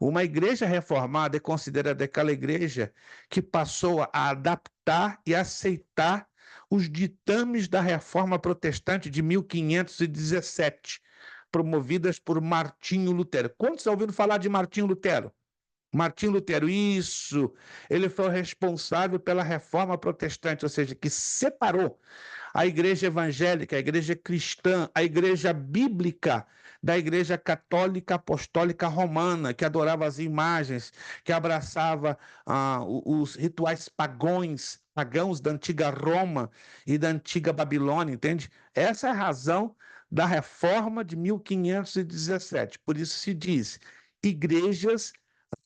Uma igreja reformada é considerada aquela igreja que passou a adaptar e aceitar os ditames da Reforma Protestante de 1517, promovidas por Martinho Lutero. Quantos ouviram falar de Martinho Lutero? Martinho Lutero, isso, ele foi o responsável pela Reforma Protestante, ou seja, que separou a igreja evangélica, a igreja cristã, a igreja bíblica da igreja católica apostólica romana, que adorava as imagens, que abraçava os rituais pagãos da antiga Roma e da antiga Babilônia, entende? Essa é a razão da reforma de 1517. Por isso se diz igrejas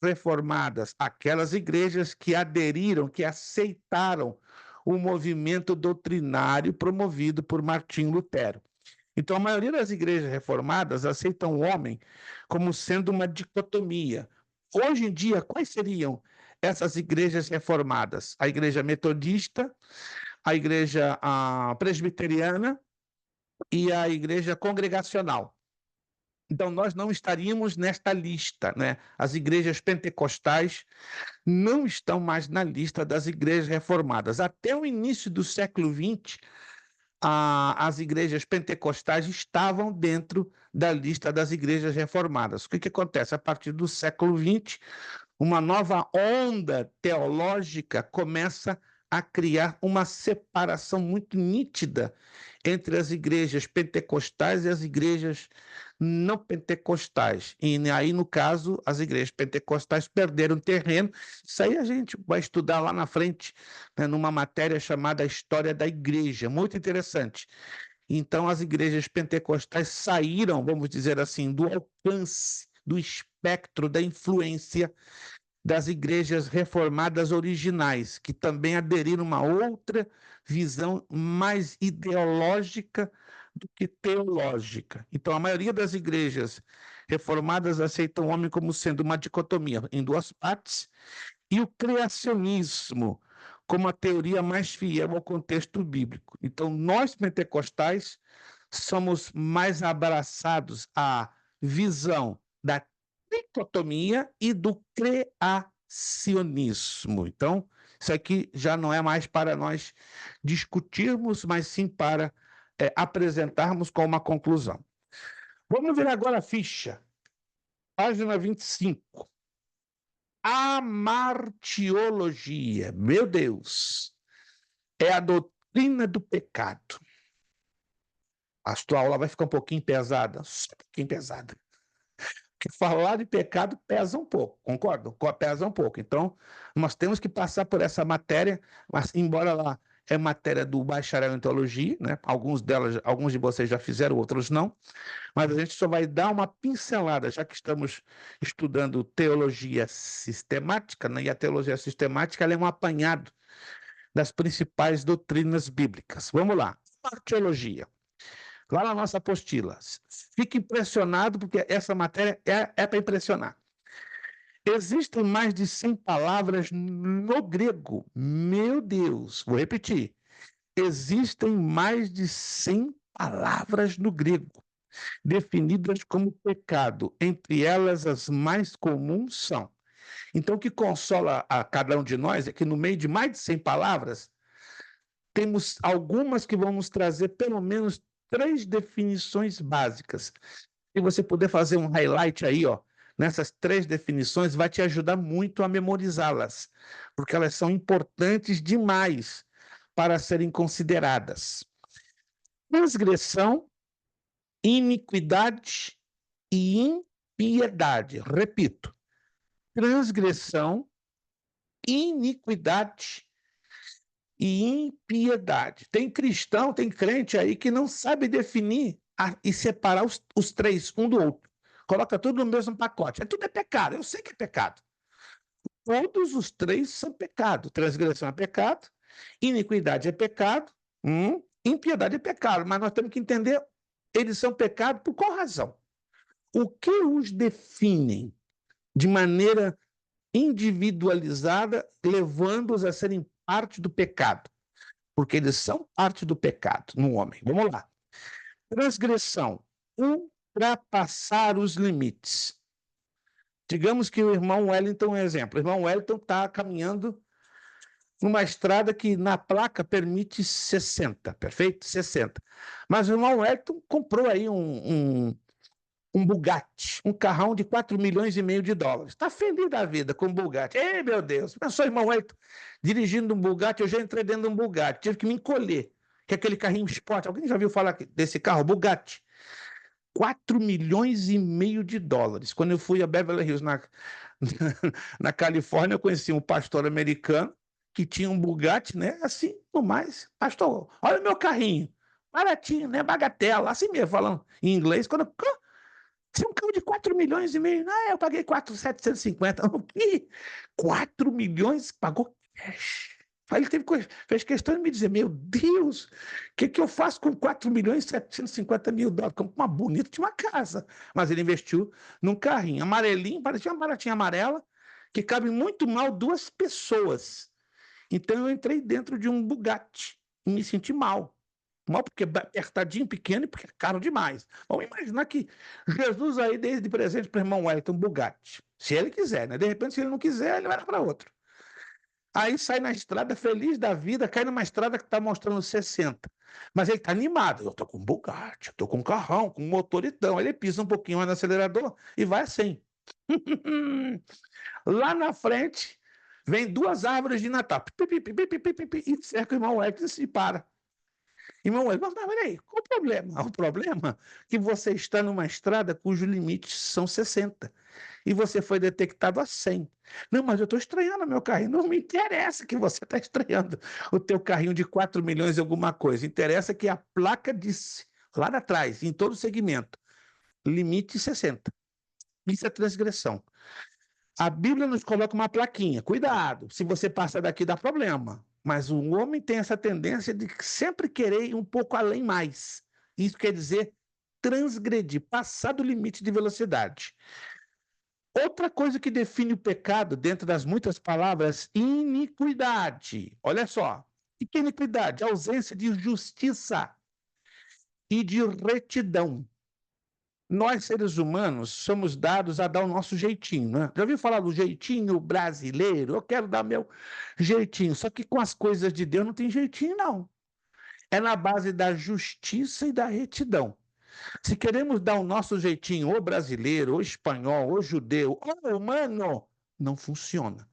reformadas, aquelas igrejas que aderiram, que aceitaram o movimento doutrinário promovido por Martinho Lutero. Então, a maioria das igrejas reformadas aceitam o homem como sendo uma dicotomia. Hoje em dia, quais seriam essas igrejas reformadas? A igreja metodista, a igreja presbiteriana e a igreja congregacional. Então, nós não estaríamos nesta lista, né? As igrejas pentecostais não estão mais na lista das igrejas reformadas. Até o início do século XX, as igrejas pentecostais estavam dentro da lista das igrejas reformadas. O que acontece? A partir do século XX, uma nova onda teológica começa a criar uma separação muito nítida entre as igrejas pentecostais e as igrejas não pentecostais. E aí, no caso, as igrejas pentecostais perderam terreno. Isso aí a gente vai estudar lá na frente, né, numa matéria chamada História da Igreja. Muito interessante. Então, as igrejas pentecostais saíram, vamos dizer assim, do alcance, do espectro, da influência das igrejas reformadas originais, que também aderiram a uma outra visão mais ideológica do que teológica. Então, a maioria das igrejas reformadas aceitam o homem como sendo uma dicotomia em duas partes, e o criacionismo como a teoria mais fiel ao contexto bíblico. Então, nós pentecostais somos mais abraçados à visão da dicotomia e do criacionismo. Então, isso aqui já não é mais para nós discutirmos, mas sim para apresentarmos com uma conclusão. Vamos ver agora a ficha, página 25. Amartiologia, meu Deus, é a doutrina do pecado. A tua aula vai ficar um pouquinho pesada, só um pouquinho pesada. Porque falar de pecado pesa um pouco, concordo? Pesa um pouco. Então, nós temos que passar por essa matéria, mas embora lá é matéria do bacharel em teologia, né? Alguns de vocês já fizeram, outros não, mas a gente só vai dar uma pincelada, já que estamos estudando teologia sistemática, né? E a teologia sistemática ela é um apanhado das principais doutrinas bíblicas. Vamos lá. Teologia. Lá na nossa apostila. Fique impressionado, porque essa matéria é para impressionar. Existem mais de 100 palavras no grego. Meu Deus, vou repetir. Existem mais de 100 palavras no grego, definidas como pecado. Entre elas, as mais comuns são. Então, o que consola a cada um de nós é que no meio de mais de 100 palavras, temos algumas que vamos trazer pelo menos 3 definições básicas. Se você puder fazer um highlight aí, ó, nessas 3 definições, vai te ajudar muito a memorizá-las, porque elas são importantes demais para serem consideradas. Transgressão, iniquidade e impiedade. Repito, transgressão, iniquidade e impiedade. Tem cristão, tem crente aí que não sabe definir e separar os 3 um do outro. Coloca tudo no mesmo pacote. Tudo é pecado, eu sei que é pecado. Todos os 3 são pecado. Transgressão é pecado, iniquidade é pecado, impiedade é pecado. Mas nós temos que entender, eles são pecado por qual razão? O que os definem de maneira individualizada, levando-os a serem parte do pecado? Porque eles são parte do pecado no homem. Vamos lá. Transgressão, ultrapassar os limites. Digamos que o irmão Wellington é um exemplo. O irmão Wellington está caminhando numa estrada que na placa permite 60, perfeito? 60. Mas o irmão Wellington comprou aí um Bugatti, um carrão de 4 milhões e meio de dólares. Está feliz da vida com o Bugatti. Ei, meu Deus, pensou, irmão Wellington, dirigindo um Bugatti, eu já entrei dentro de um Bugatti, tive que me encolher, que é aquele carrinho esporte. Alguém já viu falar desse carro, Bugatti? 4 milhões e meio de dólares. Quando eu fui a Beverly Hills, na Califórnia, eu conheci um pastor americano que tinha um Bugatti, né? Assim, no mais. Pastor, olha o meu carrinho. Baratinho, né? Bagatela. Assim mesmo, falando em inglês. Quando você é um carro de 4 milhões e meio. Ah, eu paguei 4.750. O quê? 4 milhões? Pagou cash. Aí ele fez questão de me dizer, meu Deus, o que eu faço com 4 milhões e 750 mil dólares? Como uma bonita de uma casa. Mas ele investiu num carrinho amarelinho, parecia uma baratinha amarela, que cabe muito mal 2 pessoas. Então eu entrei dentro de um Bugatti e me senti mal. Mal porque é apertadinho, pequeno e porque é caro demais. Vamos imaginar que Jesus aí dê de presente para o irmão Wellington um Bugatti. Se ele quiser, né? De repente, se ele não quiser, ele vai dar para outro. Aí sai na estrada feliz da vida, cai numa estrada que está mostrando 60. Mas ele está animado. Eu estou com um Bugatti, estou com um carrão, com um motoritão. Ele pisa um pouquinho mais no acelerador e vai assim. Lá na frente, vem 2 árvores de Natal. E cerca o irmão Wellington e se para. Irmão Wellington, mas peraí, qual o problema? O problema é que você está numa estrada cujos limites são 60. E você foi detectado a 100. Não, mas eu estou estranhando meu carrinho. Não me interessa que você está estranhando o teu carrinho de 4 milhões e alguma coisa. Interessa que a placa disse, lá atrás, em todo o segmento, limite 60. Isso é transgressão. A Bíblia nos coloca uma plaquinha. Cuidado, se você passar daqui dá problema. Mas o homem tem essa tendência de sempre querer ir um pouco além mais. Isso quer dizer transgredir, passar do limite de velocidade. Outra coisa que define o pecado, dentro das muitas palavras, iniquidade. Olha só. O que é iniquidade? Ausência de justiça e de retidão. Nós, seres humanos, somos dados a dar o nosso jeitinho, né? Já ouviu falar do jeitinho brasileiro? Eu quero dar meu jeitinho. Só que com as coisas de Deus não tem jeitinho, não. É na base da justiça e da retidão. Se queremos dar o nosso jeitinho, ou brasileiro, ou espanhol, ou judeu, ou humano, não funciona.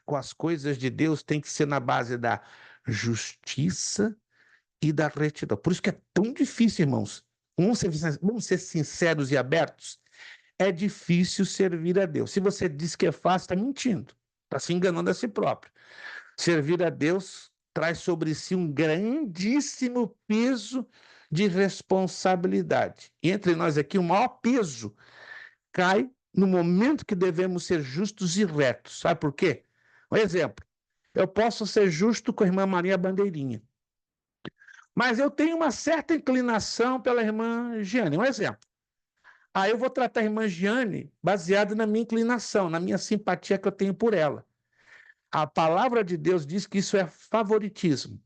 Com as coisas de Deus tem que ser na base da justiça e da retidão. Por isso que é tão difícil, irmãos. Vamos ser sinceros e abertos. É difícil servir a Deus. Se você diz que é fácil, está mentindo. Está se enganando a si próprio. Servir a Deus traz sobre si um grandíssimo peso de responsabilidade. E entre nós aqui, o maior peso cai no momento que devemos ser justos e retos. Sabe por quê? Um exemplo. Eu posso ser justo com a irmã Maria Bandeirinha. Mas eu tenho uma certa inclinação pela irmã Giane. Um exemplo. Aí eu vou tratar a irmã Giane baseado na minha inclinação, na minha simpatia que eu tenho por ela. A palavra de Deus diz que isso é favoritismo.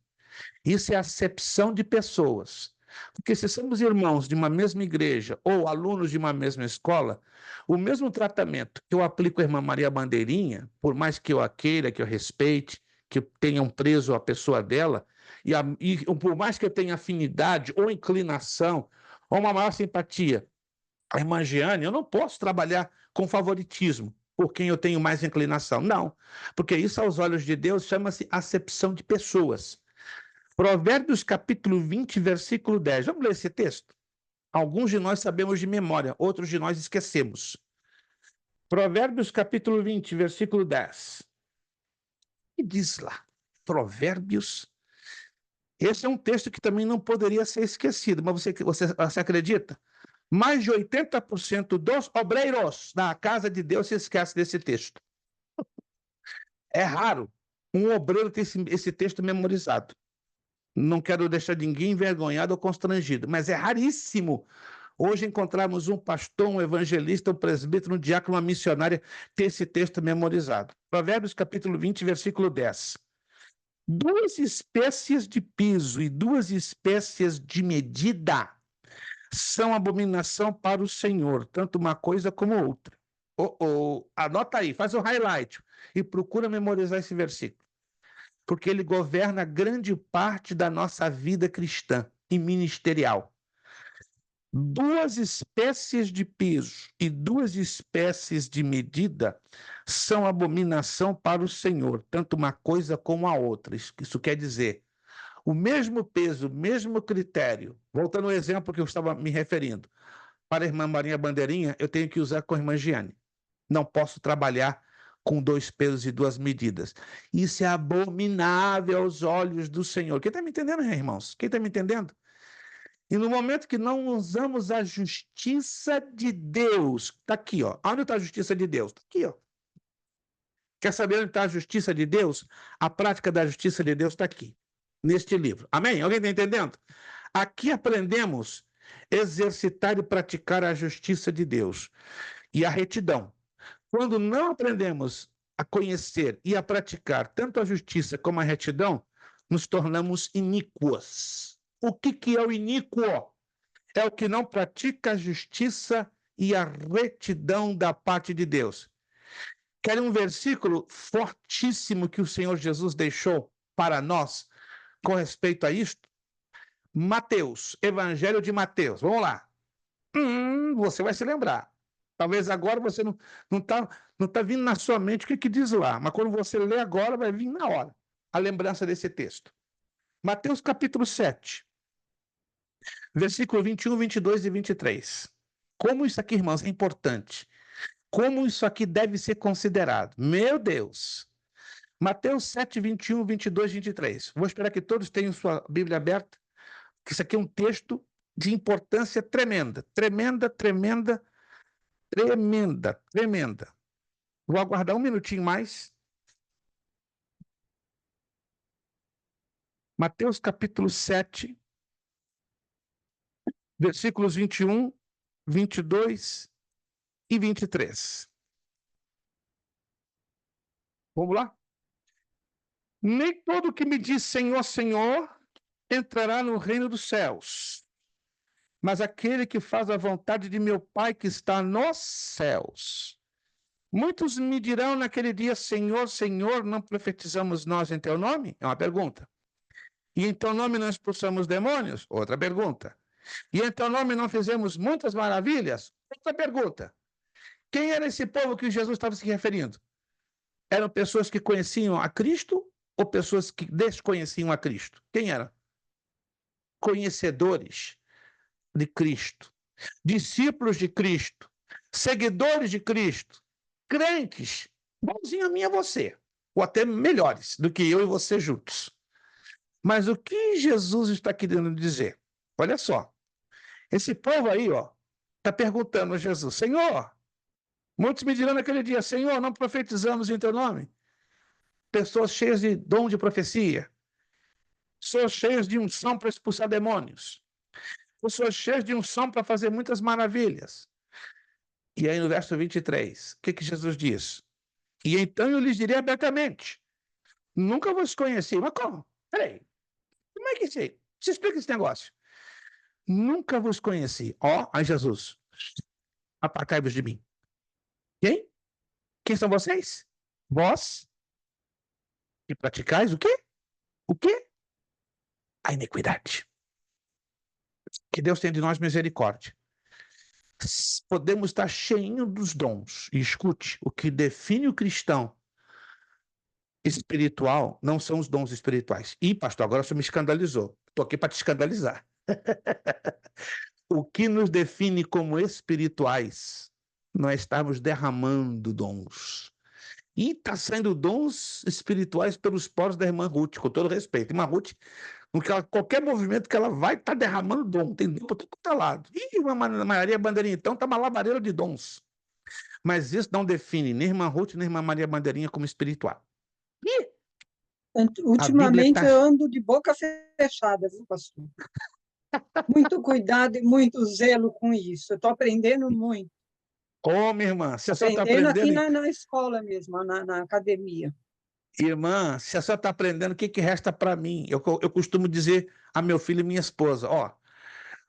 Isso é acepção de pessoas. Porque se somos irmãos de uma mesma igreja ou alunos de uma mesma escola, o mesmo tratamento que eu aplico à irmã Maria Bandeirinha, por mais que eu a queira, que eu respeite, que tenham preso a pessoa dela, e por mais que eu tenha afinidade ou inclinação ou uma maior simpatia, a irmã Giane, eu não posso trabalhar com favoritismo por quem eu tenho mais inclinação. Não, porque isso aos olhos de Deus chama-se acepção de pessoas. Provérbios capítulo 20, versículo 10. Vamos ler esse texto? Alguns de nós sabemos de memória, outros de nós esquecemos. Provérbios capítulo 20, versículo 10. E diz lá, Provérbios. Esse é um texto que também não poderia ser esquecido, mas você acredita? Mais de 80% dos obreiros da casa de Deus se esquece desse texto. É raro um obreiro ter esse texto memorizado. Não quero deixar ninguém envergonhado ou constrangido, mas é raríssimo hoje encontrarmos um pastor, um evangelista, um presbítero, um diácono, uma missionária ter esse texto memorizado. Provérbios capítulo 20, versículo 10. 2 espécies de piso e 2 espécies de medida são abominação para o Senhor, tanto uma coisa como outra. Anota aí, faz o highlight e procura memorizar esse versículo. Porque ele governa grande parte da nossa vida cristã e ministerial. 2 espécies de peso e 2 espécies de medida são abominação para o Senhor, tanto uma coisa como a outra. Isso quer dizer, o mesmo peso, o mesmo critério. Voltando ao exemplo que eu estava me referindo. Para a irmã Maria Bandeirinha, eu tenho que usar com a irmã Giane. Não posso trabalhar com 2 pesos e 2 medidas. Isso é abominável aos olhos do Senhor. Quem está me entendendo, irmãos? Quem está me entendendo? E no momento que não usamos a justiça de Deus, está aqui, ó. Onde está a justiça de Deus? Está aqui, ó. Quer saber onde está a justiça de Deus? A prática da justiça de Deus está aqui, neste livro. Amém? Alguém está entendendo? Aqui aprendemos a exercitar e praticar a justiça de Deus e a retidão. Quando não aprendemos a conhecer e a praticar tanto a justiça como a retidão, nos tornamos iníquos. O que é o iníquo? É o que não pratica a justiça e a retidão da parte de Deus. Quer um versículo fortíssimo que o Senhor Jesus deixou para nós com respeito a isto? Mateus, Evangelho de Mateus. Vamos lá. Você vai se lembrar. Talvez agora você não tá vindo na sua mente o que diz lá, mas quando você lê agora, vai vir na hora a lembrança desse texto. Mateus capítulo 7, versículo 21, 22 e 23. Como isso aqui, irmãos, é importante. Como isso aqui deve ser considerado. Meu Deus! Mateus 7, 21, 22 e 23. Vou esperar que todos tenham sua Bíblia aberta, que isso aqui é um texto de importância tremenda. Tremenda, tremenda, tremenda, tremenda. Vou aguardar um minutinho mais. Mateus capítulo 7, versículos 21, 22 e 23. Vamos lá? Nem todo que me diz Senhor, Senhor, entrará no reino dos céus, mas aquele que faz a vontade de meu Pai que está nos céus. Muitos me dirão naquele dia, Senhor, Senhor, não profetizamos nós em teu nome? É uma pergunta. E em teu nome não expulsamos demônios? Outra pergunta. E em teu nome não fizemos muitas maravilhas? Outra pergunta. Quem era esse povo que Jesus estava se referindo? Eram pessoas que conheciam a Cristo ou pessoas que desconheciam a Cristo? Quem eram? Conhecedores de Cristo, discípulos de Cristo, seguidores de Cristo, crentes, bonzinho a mim e a você, ou até melhores do que eu e você juntos. Mas o que Jesus está querendo dizer? Olha só, esse povo aí, ó, está perguntando a Jesus, Senhor, muitos me dirão naquele dia, Senhor, não profetizamos em teu nome? Pessoas cheias de dom de profecia, pessoas cheias de unção para expulsar demônios, pessoas cheias de unção para fazer muitas maravilhas. E aí no verso 23, o que Jesus diz? E então eu lhes direi abertamente, nunca vos conheci. Mas como? Peraí, como é que isso aí? Você explica esse negócio. Nunca vos conheci. Ó, aí Jesus, apartai-vos de mim. Quem? Quem são vocês? Vós que praticais o quê? O quê? A iniquidade. Que Deus tenha de nós misericórdia. Podemos estar cheinhos dos dons. E escute, o que define o cristão espiritual não são os dons espirituais. Ih, pastor, agora você me escandalizou. Estou aqui para te escandalizar. O que nos define como espirituais não é estarmos derramando dons. E está saindo dons espirituais pelos poros da irmã Ruth, com todo respeito. Irmã Ruth, qualquer movimento que ela vai, está derramando dom, tem dom para todo lado. E irmã Maria Bandeirinha, então, está uma labareira de dons. Mas isso não define nem irmã Ruth, nem irmã Maria Bandeirinha como espiritual. E ultimamente tá... eu ando de boca fechada, viu, pastor? Muito cuidado e muito zelo com isso. Eu estou aprendendo muito. Ô, minha irmã, se a senhora está Aprendendo aprendendo... aqui na escola mesmo, na academia. Irmã, se a senhora está aprendendo, o que, que resta para mim? Eu costumo dizer a meu filho e minha esposa, ó,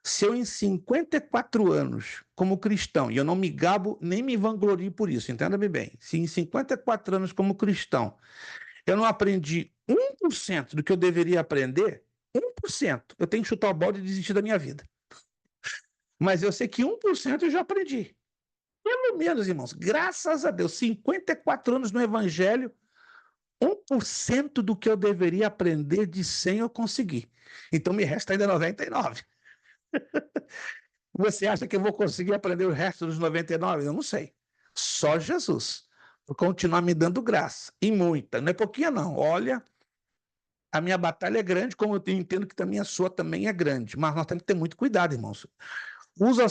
se eu em 54 anos, como cristão, e eu não me gabo nem me vanglorio por isso, entenda-me bem, se em 54 anos como cristão, eu não aprendi 1% do que eu deveria aprender, 1%, eu tenho que chutar o balde e desistir da minha vida. Mas eu sei que 1% eu já aprendi. Pelo menos, irmãos, graças a Deus, 54 anos no evangelho, 1% do que eu deveria aprender de 100 eu consegui. Então me resta ainda 99. Você acha que eu vou conseguir aprender o resto dos 99? Eu não sei. Só Jesus. Vou continuar me dando graça. E muita. Não é pouquinha, não. Olha, a minha batalha é grande, como eu entendo que também a sua também é grande. Mas nós temos que ter muito cuidado, irmãos. Uso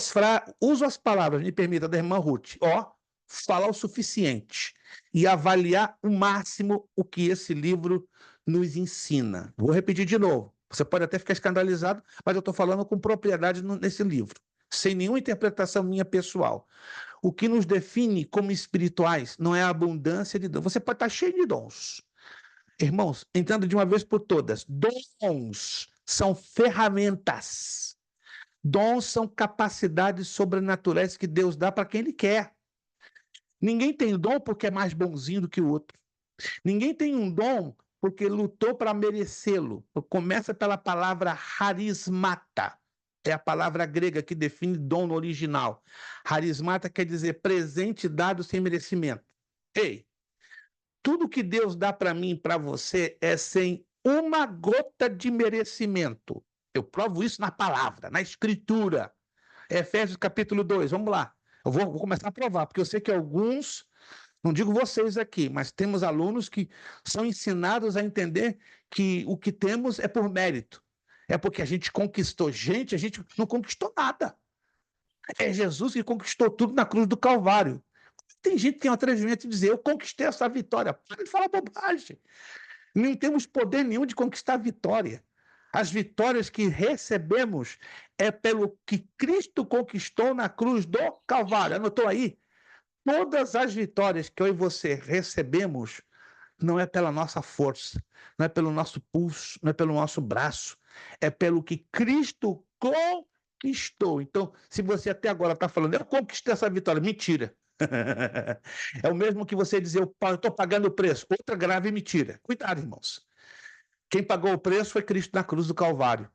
as palavras, me permita, da irmã Ruth. Ó, falar o suficiente e avaliar o máximo o que esse livro nos ensina. Vou repetir de novo. Você pode até ficar escandalizado, mas eu estou falando com propriedade nesse livro, sem nenhuma interpretação minha pessoal. O que nos define como espirituais não é a abundância de dons. Você pode estar cheio de dons. Irmãos, entenda de uma vez por todas, dons são ferramentas. Dons são capacidades sobrenaturais que Deus dá para quem Ele quer. Ninguém tem dom porque é mais bonzinho do que o outro. Ninguém tem um dom porque lutou para merecê-lo. Começa pela palavra charismata. É a palavra grega que define dom no original. Charismata quer dizer presente dado sem merecimento. Ei, tudo que Deus dá para mim e para você é sem uma gota de merecimento. Eu provo isso na palavra, na escritura. Efésios capítulo 2, vamos lá. Eu vou começar a provar, porque eu sei que alguns, não digo vocês aqui, mas temos alunos que são ensinados a entender que o que temos é por mérito. É porque a gente conquistou. Gente, a gente não conquistou nada. É Jesus que conquistou tudo na cruz do Calvário. tem gente que tem o atrevimento de dizer, eu conquistei essa vitória. Para de falar bobagem. Não temos poder nenhum de conquistar a vitória. As vitórias que recebemos é pelo que Cristo conquistou na cruz do Calvário. Anotou aí? Todas as vitórias que eu e você recebemos não é pela nossa força, não é pelo nosso pulso, não é pelo nosso braço, é pelo que Cristo conquistou. Então, se você até agora está falando, eu conquistei essa vitória, mentira. É o mesmo que você dizer, eu estou pagando o preço. Outra grave mentira. Cuidado, irmãos. Quem pagou o preço foi Cristo na cruz do Calvário,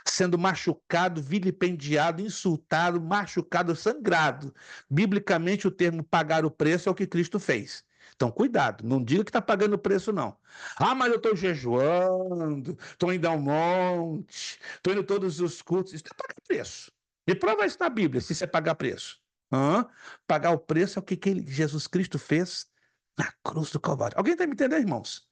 sendo machucado, vilipendiado, insultado, machucado, sangrado. Biblicamente, o termo pagar o preço é o que Cristo fez. Então, cuidado, não diga que está pagando o preço, não. Ah, mas eu estou jejuando, estou indo ao monte, estou indo a todos os cultos. Isso é pagar preço. Me prova isso na Bíblia, se isso é pagar preço. Pagar o preço é o que Jesus Cristo fez na cruz do Calvário. Alguém está me entendendo, irmãos?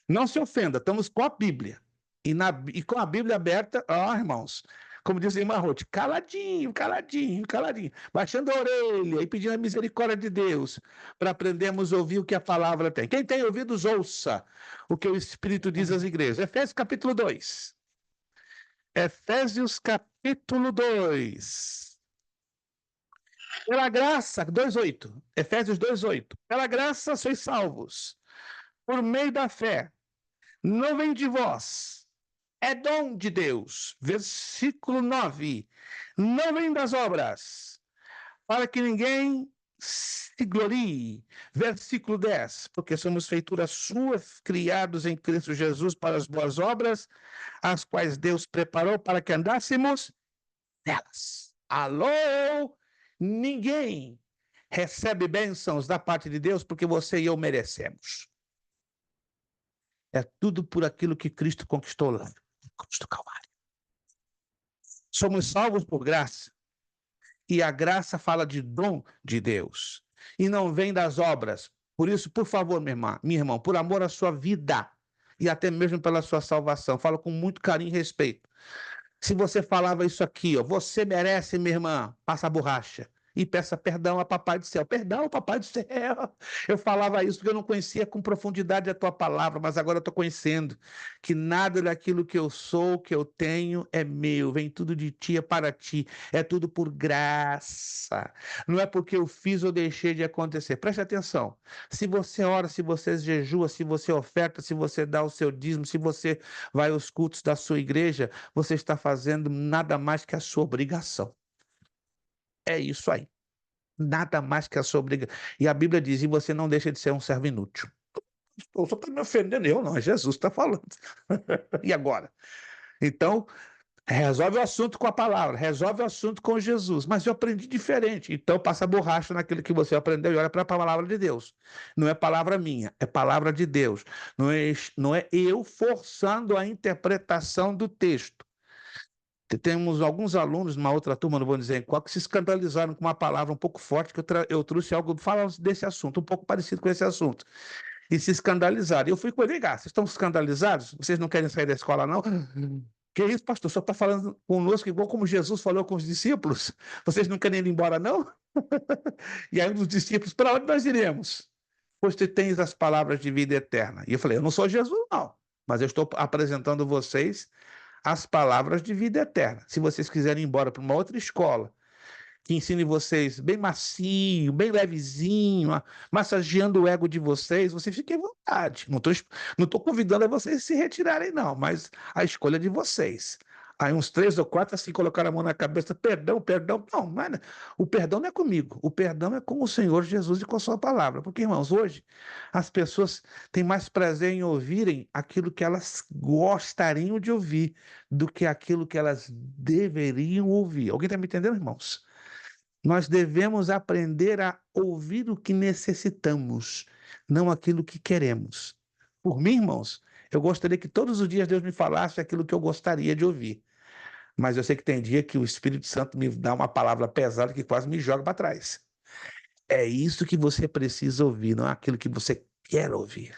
Não se ofenda, estamos com a Bíblia. E com a Bíblia aberta, irmãos, como diz a irmã Ruth, caladinho, caladinho, caladinho, baixando a orelha e pedindo a misericórdia de Deus, para aprendermos a ouvir o que a palavra tem. Quem tem ouvidos, ouça o que o Espírito diz às igrejas. Efésios capítulo 2. Efésios capítulo 2. Pela graça, 2:8. Efésios 2:8. Pela graça sois salvos, por meio da fé. Não vem de vós, é dom de Deus. Versículo 9. Não vem das obras, para que ninguém se glorie. Versículo 10. Porque somos feitura sua, criados em Cristo Jesus para as boas obras, as quais Deus preparou para que andássemos nelas. Alô? Ninguém recebe bênçãos da parte de Deus porque você e eu merecemos. É tudo por aquilo que Cristo conquistou lá na cruz do Calvário. Somos salvos por graça. E a graça fala de dom de Deus. E não vem das obras. Por isso, por favor, minha irmã, por amor à sua vida e até mesmo pela sua salvação, falo com muito carinho e respeito. Se você falava isso aqui, você merece, minha irmã, passa a borracha. E peça perdão a Papai do Céu. Perdão, Papai do Céu. Eu falava isso porque eu não conhecia com profundidade a tua palavra, mas agora eu estou conhecendo que nada daquilo que eu sou, que eu tenho, é meu. Vem tudo de ti, é para ti. É tudo por graça. Não é porque eu fiz ou deixei de acontecer. Preste atenção. Se você ora, se você jejua, se você oferta, se você dá o seu dízimo, se você vai aos cultos da sua igreja, você está fazendo nada mais que a sua obrigação. É isso aí. Nada mais que a sua obrigação. E a Bíblia diz, e você não deixa de ser um servo inútil. Eu só estou me ofendendo, eu não, é Jesus que está falando. E agora? Então, resolve o assunto com a palavra, resolve o assunto com Jesus. Mas eu aprendi diferente. Então, passa borracha naquilo que você aprendeu e olha para a palavra de Deus. Não é palavra minha, é palavra de Deus. Não é eu forçando a interpretação do texto. Temos alguns alunos, numa outra turma, não vou dizer em qual, que se escandalizaram com uma palavra um pouco forte, que eu trouxe algo, falando desse assunto, um pouco parecido com esse assunto. E se escandalizaram. E eu fui com ele, vocês estão escandalizados? Vocês não querem sair da escola, não? Que isso, pastor? Só está falando conosco igual como Jesus falou com os discípulos? Vocês não querem ir embora, não? E aí um dos discípulos, para onde nós iremos? Pois tu tens as palavras de vida eterna. E eu falei, eu não sou Jesus, não, mas eu estou apresentando vocês as palavras de vida eterna. Se vocês quiserem ir embora para uma outra escola, que ensine vocês bem macio, bem levezinho, massageando o ego de vocês, vocês fiquem à vontade. Não tô convidando a vocês se retirarem, não, mas a escolha é de vocês. Aí uns 3 ou 4 assim colocaram a mão na cabeça, perdão, perdão. Não, mas o perdão não é comigo, o perdão é com o Senhor Jesus e com a sua palavra. Porque, irmãos, hoje as pessoas têm mais prazer em ouvirem aquilo que elas gostariam de ouvir do que aquilo que elas deveriam ouvir. Alguém está me entendendo, irmãos? Nós devemos aprender a ouvir o que necessitamos, não aquilo que queremos. Por mim, irmãos, eu gostaria que todos os dias Deus me falasse aquilo que eu gostaria de ouvir. Mas eu sei que tem dia que o Espírito Santo me dá uma palavra pesada que quase me joga para trás. É isso que você precisa ouvir, não é aquilo que você quer ouvir.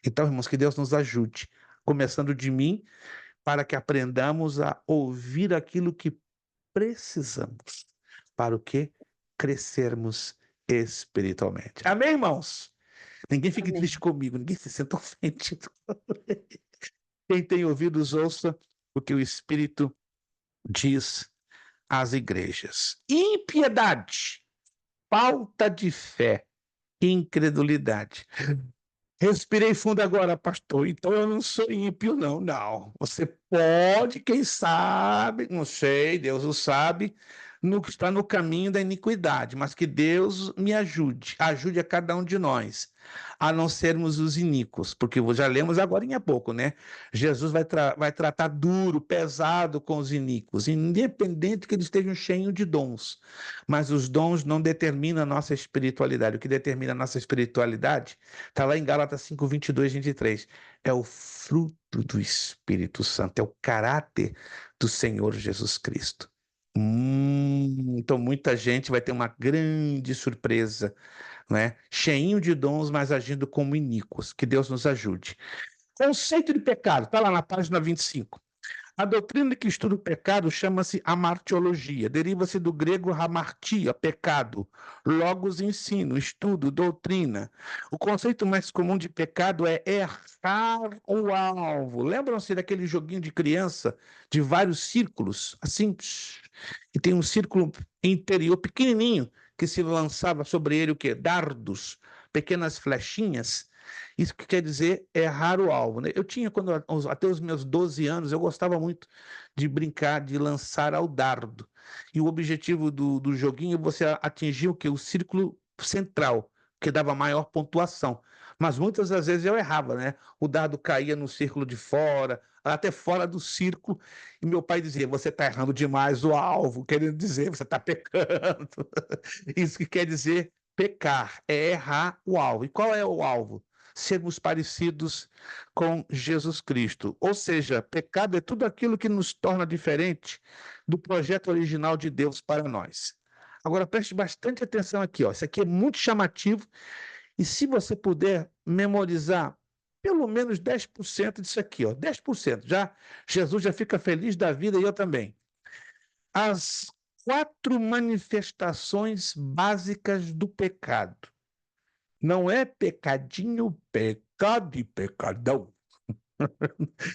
Então, irmãos, que Deus nos ajude, começando de mim, para que aprendamos a ouvir aquilo que precisamos. Para o quê? Crescermos espiritualmente. Amém, irmãos? Ninguém fique Amém. triste comigo, ninguém se sinta ofendido. Quem tem ouvidos, ouça o que o Espírito diz às igrejas. Impiedade, falta de fé, incredulidade. Respirei fundo agora, pastor. Então eu não sou ímpio, não. Não. Você pode, quem sabe, não sei, Deus o sabe, está no caminho da iniquidade, mas que Deus me ajude, ajude a cada um de nós a não sermos os iníquos, porque já lemos agora em pouco, né? Jesus vai tratar duro, pesado com os iníquos, independente que eles estejam cheios de dons, mas os dons não determinam a nossa espiritualidade. O que determina a nossa espiritualidade está lá em Gálatas 5, 22, 23. É o fruto do Espírito Santo, é o caráter do Senhor Jesus Cristo. Então muita gente vai ter uma grande surpresa, né? Cheinho de dons, mas agindo como iníquos. Que Deus nos ajude. Conceito de pecado, está lá na página 25. A doutrina que estuda o pecado chama-se amartiologia, deriva-se do grego hamartia, pecado, logos, ensino, estudo, doutrina. O conceito mais comum de pecado é errar o alvo. Lembram-se daquele joguinho de criança de vários círculos, assim, e tem um círculo interior pequenininho que se lançava sobre ele o quê? Dardos, pequenas flechinhas. Isso que quer dizer errar o alvo, né? Eu tinha, até os meus 12 anos, eu gostava muito de brincar, de lançar ao dardo. E o objetivo do joguinho é você atingir o quê? O círculo central, que dava maior pontuação. Mas muitas das vezes eu errava, né? O dardo caía no círculo de fora, até fora do círculo, e meu pai dizia: você está errando demais o alvo, querendo dizer, você está pecando. Isso que quer dizer pecar, é errar o alvo. E qual é o alvo? Sermos parecidos com Jesus Cristo. Ou seja, pecado é tudo aquilo que nos torna diferente do projeto original de Deus para nós. Agora preste bastante atenção aqui, ó. Isso aqui é muito chamativo, e se você puder memorizar pelo menos 10% disso aqui, ó, 10%, Jesus já fica feliz da vida e eu também. As 4 manifestações básicas do pecado. Não é pecadinho, pecado e pecadão.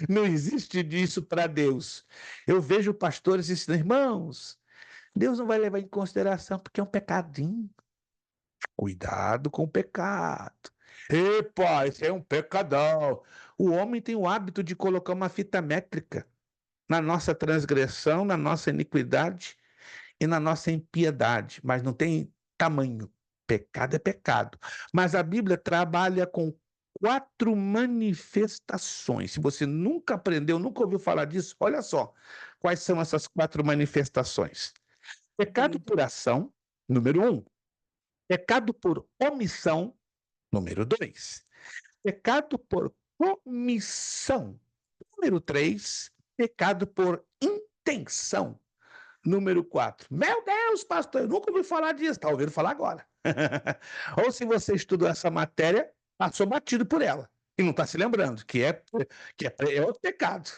Não existe disso para Deus. Eu vejo pastores ensinando: irmãos, Deus não vai levar em consideração porque é um pecadinho. Cuidado com o pecado. Epa, esse é um pecadão. O homem tem o hábito de colocar uma fita métrica na nossa transgressão, na nossa iniquidade e na nossa impiedade, mas não tem tamanho. Pecado é pecado. Mas a Bíblia trabalha com 4 manifestações. Se você nunca aprendeu, nunca ouviu falar disso, olha só quais são essas 4 manifestações. Pecado por ação, número 1. Pecado por omissão, número 2. Pecado por comissão, número 3. Pecado por intenção, número 4. Meu Deus, pastor, eu nunca ouvi falar disso. Está ouvindo falar agora. Ou se você estudou essa matéria, passou batido por ela e não está se lembrando que é outro pecado.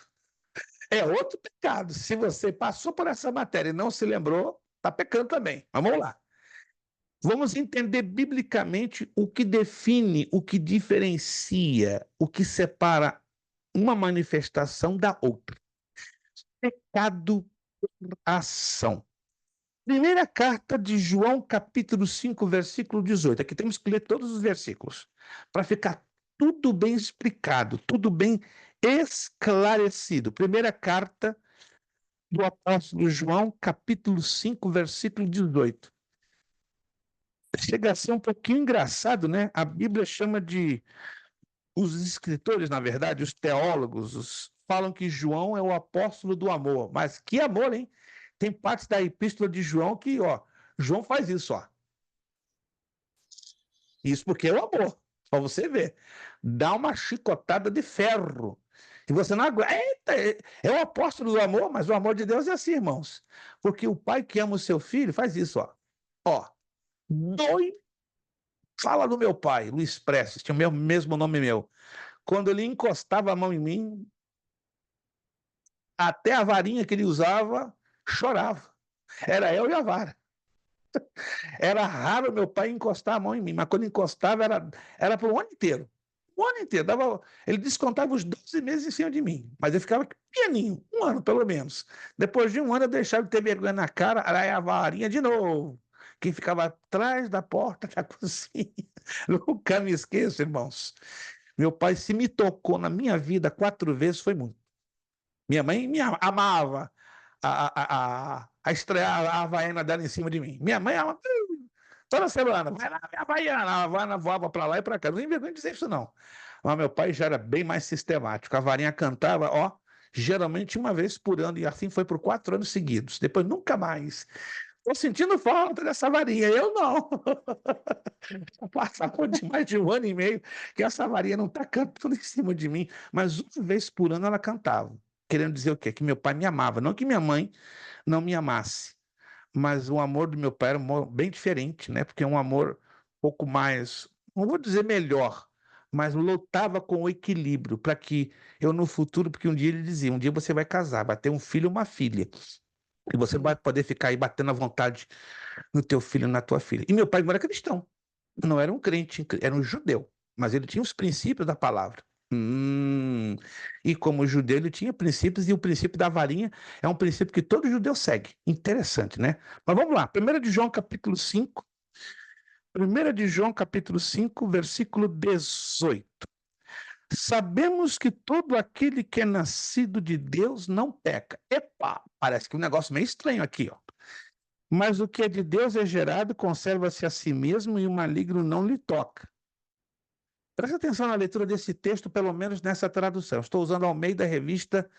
É outro pecado. Se você passou por essa matéria e não se lembrou, está pecando também. Mas vamos lá. Vamos entender biblicamente o que define, o que diferencia, o que separa uma manifestação da outra. Pecado por ação. Primeira carta de João, capítulo 5, versículo 18. Aqui temos que ler todos os versículos, para ficar tudo bem explicado, tudo bem esclarecido. Primeira carta do apóstolo João, capítulo 5, versículo 18. Chega a ser um pouquinho engraçado, né? A Bíblia chama de... Os escritores, na verdade, os teólogos, falam que João é o apóstolo do amor. Mas que amor, hein? Tem partes da epístola de João que, ó, João faz isso, ó. Isso porque é o amor, para você ver. Dá uma chicotada de ferro. E você não aguenta. Eita, é o apóstolo do amor, mas o amor de Deus é assim, irmãos. Porque o pai que ama o seu filho faz isso, ó. Ó, doido. Fala do meu pai, Luiz Prestes, tinha o mesmo nome meu. Quando ele encostava a mão em mim, até a varinha que ele usava chorava. Era eu e a vara. Era raro meu pai encostar a mão em mim, mas quando encostava era para o ano inteiro. O ano inteiro. Ele descontava os 12 meses em cima de mim, mas eu ficava pianinho, um ano pelo menos. Depois de um ano eu deixava de ter vergonha na cara, aí a varinha de novo. Quem ficava atrás da porta da cozinha. Nunca me esqueço, irmãos. Meu pai, se me tocou na minha vida 4 vezes, foi muito. Minha mãe me amava a estrear a Havaiana dela em cima de mim. Minha mãe amava. Toda semana, vai lá, minha Havaiana. A Havaiana voava para lá e para cá. Não tem vergonha de dizer isso, não. Mas meu pai já era bem mais sistemático. A varinha cantava, ó, geralmente uma vez por ano, e assim foi por 4 anos seguidos. Depois nunca mais. Estou sentindo falta dessa varinha. Eu não. Passava de mais de um ano e meio que essa varinha não está cantando em cima de mim. Mas uma vez por ano ela cantava. Querendo dizer o quê? Que meu pai me amava. Não que minha mãe não me amasse. Mas o amor do meu pai era um amor bem diferente, né? Porque é um amor um pouco mais, não vou dizer melhor, mas lutava com o equilíbrio para que eu no futuro, porque um dia ele dizia, um dia você vai casar, vai ter um filho ou uma filha, e você vai poder ficar aí batendo à vontade no teu filho e na tua filha. E meu pai não era cristão, não era um crente, era um judeu, mas ele tinha os princípios da palavra. E como judeu, ele tinha princípios, e o princípio da varinha é um princípio que todo judeu segue. Interessante, né? Mas vamos lá, 1 de João, capítulo 5. 1 de João, capítulo 5, versículo 18. Sabemos que todo aquele que é nascido de Deus não peca. Epa, parece que um negócio meio estranho aqui, ó. Mas o que é de Deus é gerado, conserva-se a si mesmo e o maligno não lhe toca. Presta atenção na leitura desse texto, pelo menos nessa tradução. Estou usando Almeida Revista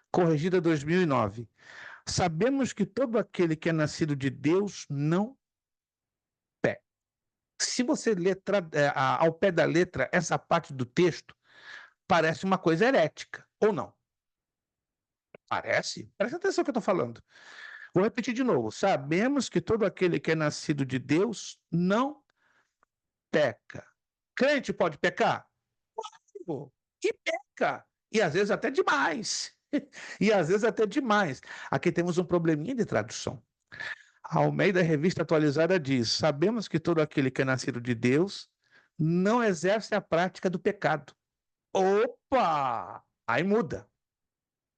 Corrigida 2009. Sabemos que todo aquele que é nascido de Deus não peca. Se você ler ao pé da letra essa parte do texto, parece uma coisa herética, ou não? Parece? Presta atenção no que eu estou falando. Vou repetir de novo. Sabemos que todo aquele que é nascido de Deus não peca. Crente pode pecar? Pô, e peca. E às vezes até demais. E às vezes até demais. Aqui temos um probleminha de tradução. A Almeida Revista Atualizada diz: sabemos que todo aquele que é nascido de Deus não exerce a prática do pecado. Opa! Aí muda.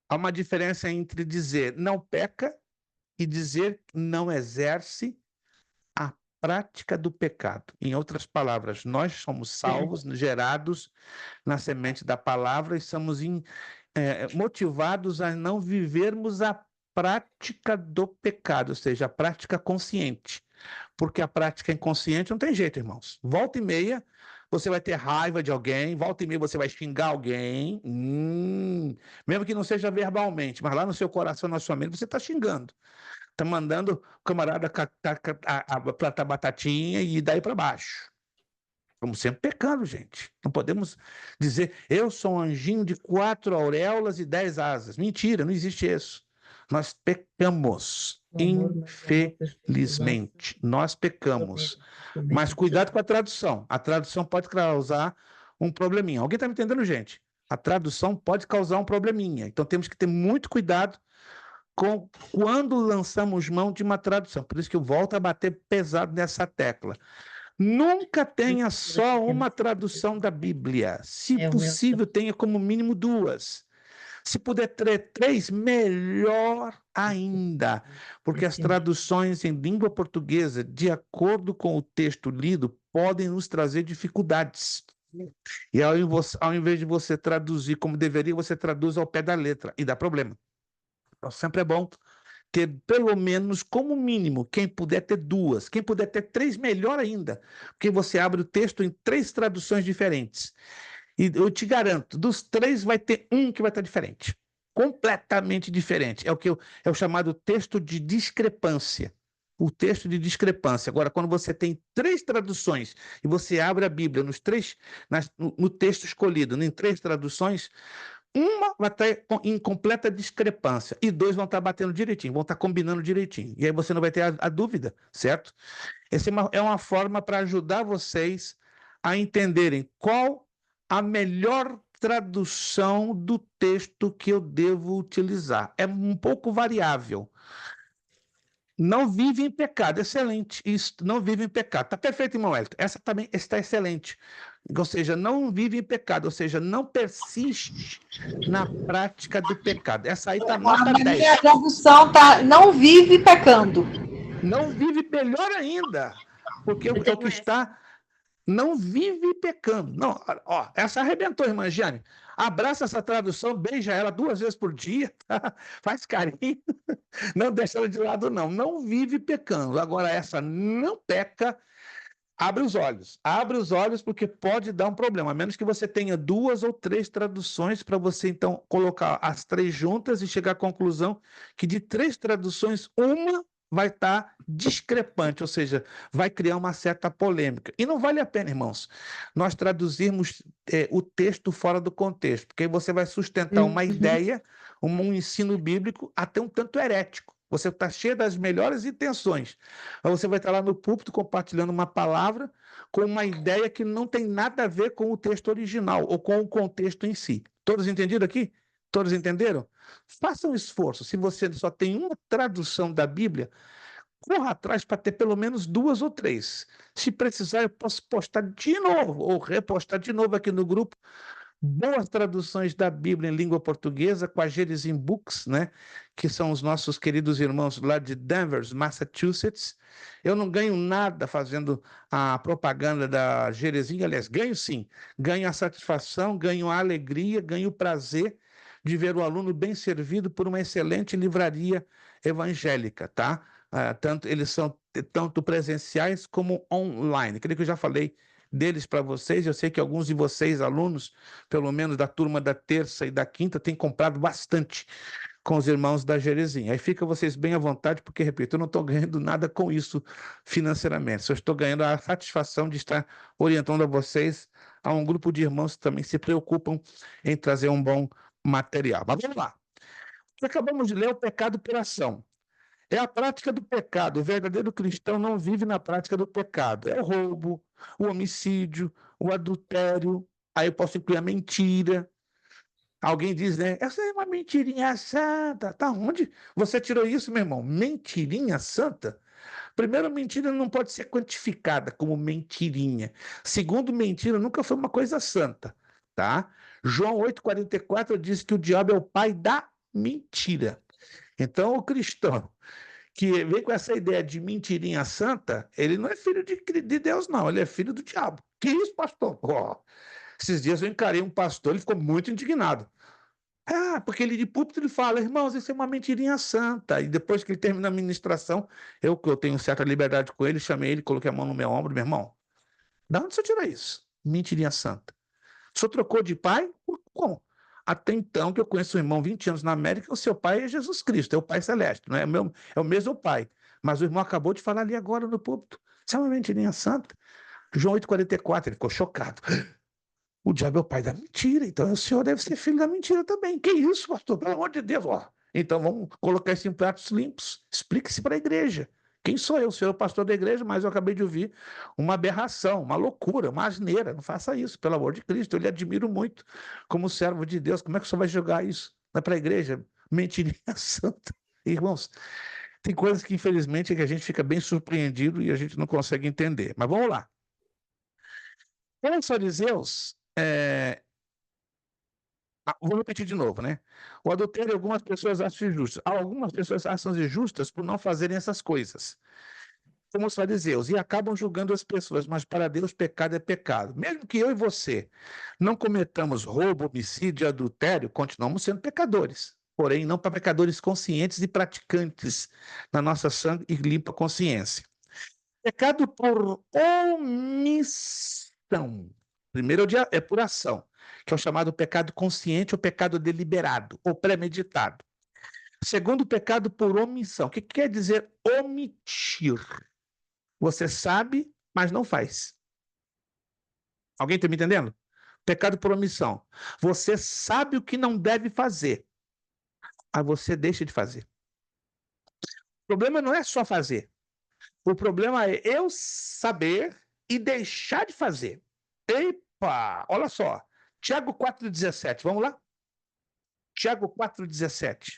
Há uma diferença entre dizer não peca e dizer não exerce a prática do pecado. Em outras palavras, nós somos salvos, gerados na semente da palavra e somos motivados a não vivermos a prática do pecado, ou seja, a prática consciente. Porque a prática inconsciente não tem jeito, irmãos. Volta e meia, você vai ter raiva de alguém, volta e meia você vai xingar alguém, mesmo que não seja verbalmente, mas lá no seu coração, na sua mente, você está xingando. Está mandando o camarada plantar batatinha e daí para baixo. Estamos sempre pecando, gente. Não podemos dizer, eu sou um anjinho de 4 auréolas e 10 asas. Mentira, não existe isso. Nós pecamos, infelizmente. Nós pecamos. Mas cuidado com a tradução. A tradução pode causar um probleminha. Alguém está me entendendo, gente? A tradução pode causar um probleminha. Então temos que ter muito cuidado quando lançamos mão de uma tradução. Por isso que eu volto a bater pesado nessa tecla. Nunca tenha só uma tradução da Bíblia. Se possível, tenha como mínimo 2. Se puder ter 3, melhor ainda. Porque as traduções em língua portuguesa, de acordo com o texto lido, podem nos trazer dificuldades. E ao invés de você traduzir como deveria, você traduz ao pé da letra e dá problema. Então, sempre é bom ter pelo menos, como mínimo, quem puder ter 2, quem puder ter 3, melhor ainda, porque você abre o texto em 3 traduções diferentes. E eu te garanto, dos 3 vai ter um que vai estar diferente, completamente diferente. É o chamado texto de discrepância. O texto de discrepância. Agora, quando você tem 3 traduções e você abre a Bíblia no texto escolhido, em 3 traduções, uma vai estar em completa discrepância e 2 vão estar batendo direitinho, vão estar combinando direitinho. E aí você não vai ter a dúvida, certo? Essa é uma forma para ajudar vocês a entenderem qual a melhor tradução do texto que eu devo utilizar. É um pouco variável. Não vive em pecado. Excelente. Isso, não vive em pecado. Está perfeito, irmão Wellington. Essa também está excelente. Ou seja, não vive em pecado. Ou seja, não persiste na prática do pecado. Essa aí está nota Na 10. minha tradução tá, não vive pecando. Não vive, melhor ainda. Porque é o que está... Não vive pecando. Não, ó, essa arrebentou, irmã Giane. Abraça essa tradução, beija ela 2 vezes por dia, tá? Faz carinho, não deixa ela de lado, não. Não vive pecando. Agora, essa não peca, abre os olhos, porque pode dar um problema, a menos que você tenha 2 ou 3 traduções para você, então, colocar as 3 juntas e chegar à conclusão que de 3 traduções, uma vai estar discrepante, ou seja, vai criar uma certa polêmica. E não vale a pena, irmãos, nós traduzirmos o texto fora do contexto, porque aí você vai sustentar uma ideia, um ensino bíblico até um tanto herético. Você está cheio das melhores intenções, mas você vai estar lá no púlpito compartilhando uma palavra com uma ideia que não tem nada a ver com o texto original ou com o contexto em si. Todos entenderam aqui? Todos entenderam? Faça um esforço. Se você só tem uma tradução da Bíblia, corra atrás para ter pelo menos 2 ou 3. Se precisar, eu posso postar de novo ou repostar de novo aqui no grupo boas traduções da Bíblia em língua portuguesa com a Gerizim Books, né? Que são os nossos queridos irmãos lá de Denver, Massachusetts. Eu não ganho nada fazendo a propaganda da Gerizim, aliás, ganho sim. Ganho a satisfação, ganho a alegria, ganho o prazer de ver o aluno bem servido por uma excelente livraria evangélica, tá? Eles são tanto presenciais como online. Aquilo que eu já falei deles para vocês, eu sei que alguns de vocês, alunos, pelo menos da turma da terça e da quinta, têm comprado bastante com os irmãos da Jerezinha. Aí fica vocês bem à vontade, porque, repito, eu não estou ganhando nada com isso financeiramente, só estou ganhando a satisfação de estar orientando a vocês a um grupo de irmãos que também se preocupam em trazer um bom material. Mas vamos lá. Acabamos de ler o pecado por ação. É a prática do pecado. O verdadeiro cristão não vive na prática do pecado. É o roubo, o homicídio, o adultério. Aí eu posso incluir a mentira. Alguém diz, né? Essa é uma mentirinha santa. Tá onde? Você tirou isso, meu irmão? Mentirinha santa? Primeiro, mentira não pode ser quantificada como mentirinha. Segundo, mentira nunca foi uma coisa santa, tá? João 8,44 diz que o diabo é o pai da mentira. Então, o cristão que vem com essa ideia de mentirinha santa, ele não é filho de Deus, não, ele é filho do diabo. Que isso, pastor? Esses dias eu encarei um pastor, ele ficou muito indignado. Porque ele de púlpito ele fala, irmãos, isso é uma mentirinha santa. E depois que ele termina a ministração, eu tenho certa liberdade com ele, chamei ele, coloquei a mão no meu ombro, meu irmão, da onde você tira isso? Mentirinha santa. O senhor trocou de pai? Como? Até então, que eu conheço o irmão 20 anos na América, o seu pai é Jesus Cristo, é o Pai Celeste, não é? É o mesmo pai. Mas o irmão acabou de falar ali agora no púlpito. Isso é uma mentirinha santa. João 8,44, ele ficou chocado. O diabo é o pai da mentira, então o senhor deve ser filho da mentira também. Que isso, pastor? Pelo amor de Deus, ó. Então vamos colocar isso em pratos limpos. Explique-se para a igreja. Quem sou eu? O senhor é o pastor da igreja, mas eu acabei de ouvir uma aberração, uma loucura, uma asneira. Não faça isso, pelo amor de Cristo. Eu lhe admiro muito como servo de Deus. Como é que o senhor vai jogar isso para a igreja? Mentirinha santa. Irmãos, tem coisas que, infelizmente, que a gente fica bem surpreendido e a gente não consegue entender. Mas vamos lá. Para os fariseus, vou repetir de novo, né? O adultério, algumas pessoas acham injusto. Algumas pessoas acham injustas por não fazerem essas coisas, como os fariseus, e acabam julgando as pessoas, mas para Deus pecado é pecado. Mesmo que eu e você não cometamos roubo, homicídio e adultério, continuamos sendo pecadores. Porém, não para pecadores conscientes e praticantes na nossa sã e limpa consciência. Pecado por omissão. Primeiro é por ação, que é o chamado pecado consciente ou pecado deliberado ou premeditado. Segundo, pecado por omissão. O que quer dizer omitir? Você sabe, mas não faz. Alguém está me entendendo? Pecado por omissão. Você sabe o que não deve fazer, aí você deixa de fazer. O problema não é só fazer. O problema é eu saber e deixar de fazer. Epa, olha só. Tiago 4,17, vamos lá? Tiago 4,17.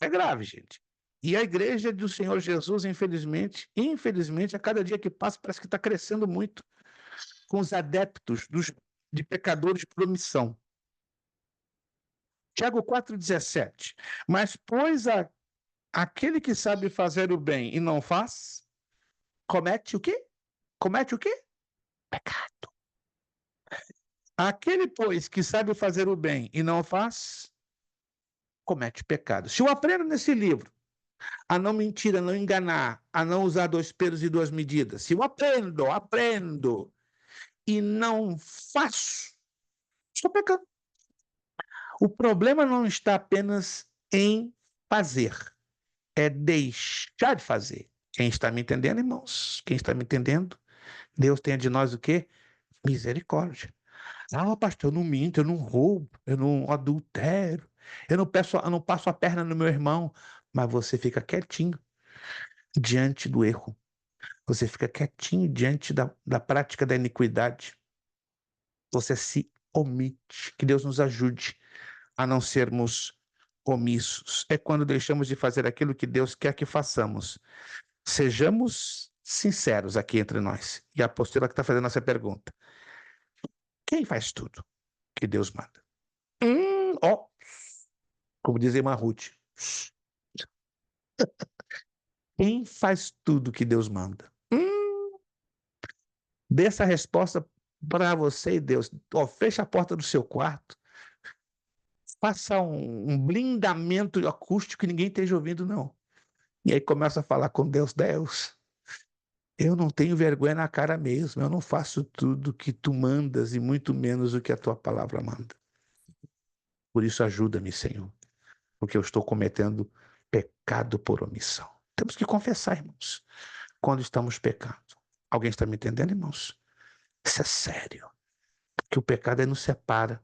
É grave, gente. E a igreja do Senhor Jesus, infelizmente, a cada dia que passa, parece que está crescendo muito com os adeptos de pecadores por omissão. Tiago 4,17. Mas, pois, aquele que sabe fazer o bem e não faz, comete o quê? Comete o quê? Pecado. Aquele, pois, que sabe fazer o bem e não faz, comete pecado. Se eu aprendo nesse livro a não mentir, a não enganar, a não usar 2 pesos e 2 medidas, se eu aprendo e não faço, estou pecando. O problema não está apenas em fazer, é deixar de fazer. Quem está me entendendo, irmãos? Quem está me entendendo? Deus tem de nós o quê? Misericórdia. Ah, pastor, eu não minto, eu não roubo, eu não adultero, eu não passo a perna no meu irmão. Mas você fica quietinho diante do erro. Você fica quietinho diante da prática da iniquidade. Você se omite. Que Deus nos ajude a não sermos omissos. É quando deixamos de fazer aquilo que Deus quer que façamos. Sejamos sinceros aqui entre nós. E a apostila que está fazendo essa pergunta. Quem faz tudo que Deus manda? Ó, como diz a irmã Ruth. Quem faz tudo que Deus manda? Dê essa resposta para você e Deus. Ó, fecha a porta do seu quarto. Faça um blindamento acústico que ninguém esteja ouvindo, não. E aí começa a falar com Deus. Deus, eu não tenho vergonha na cara mesmo. Eu não faço tudo que tu mandas e muito menos o que a tua palavra manda. Por isso ajuda-me, Senhor, porque eu estou cometendo pecado por omissão. Temos que confessar, irmãos, quando estamos pecando. Alguém está me entendendo, irmãos? Isso é sério. Porque o pecado aí nos separa,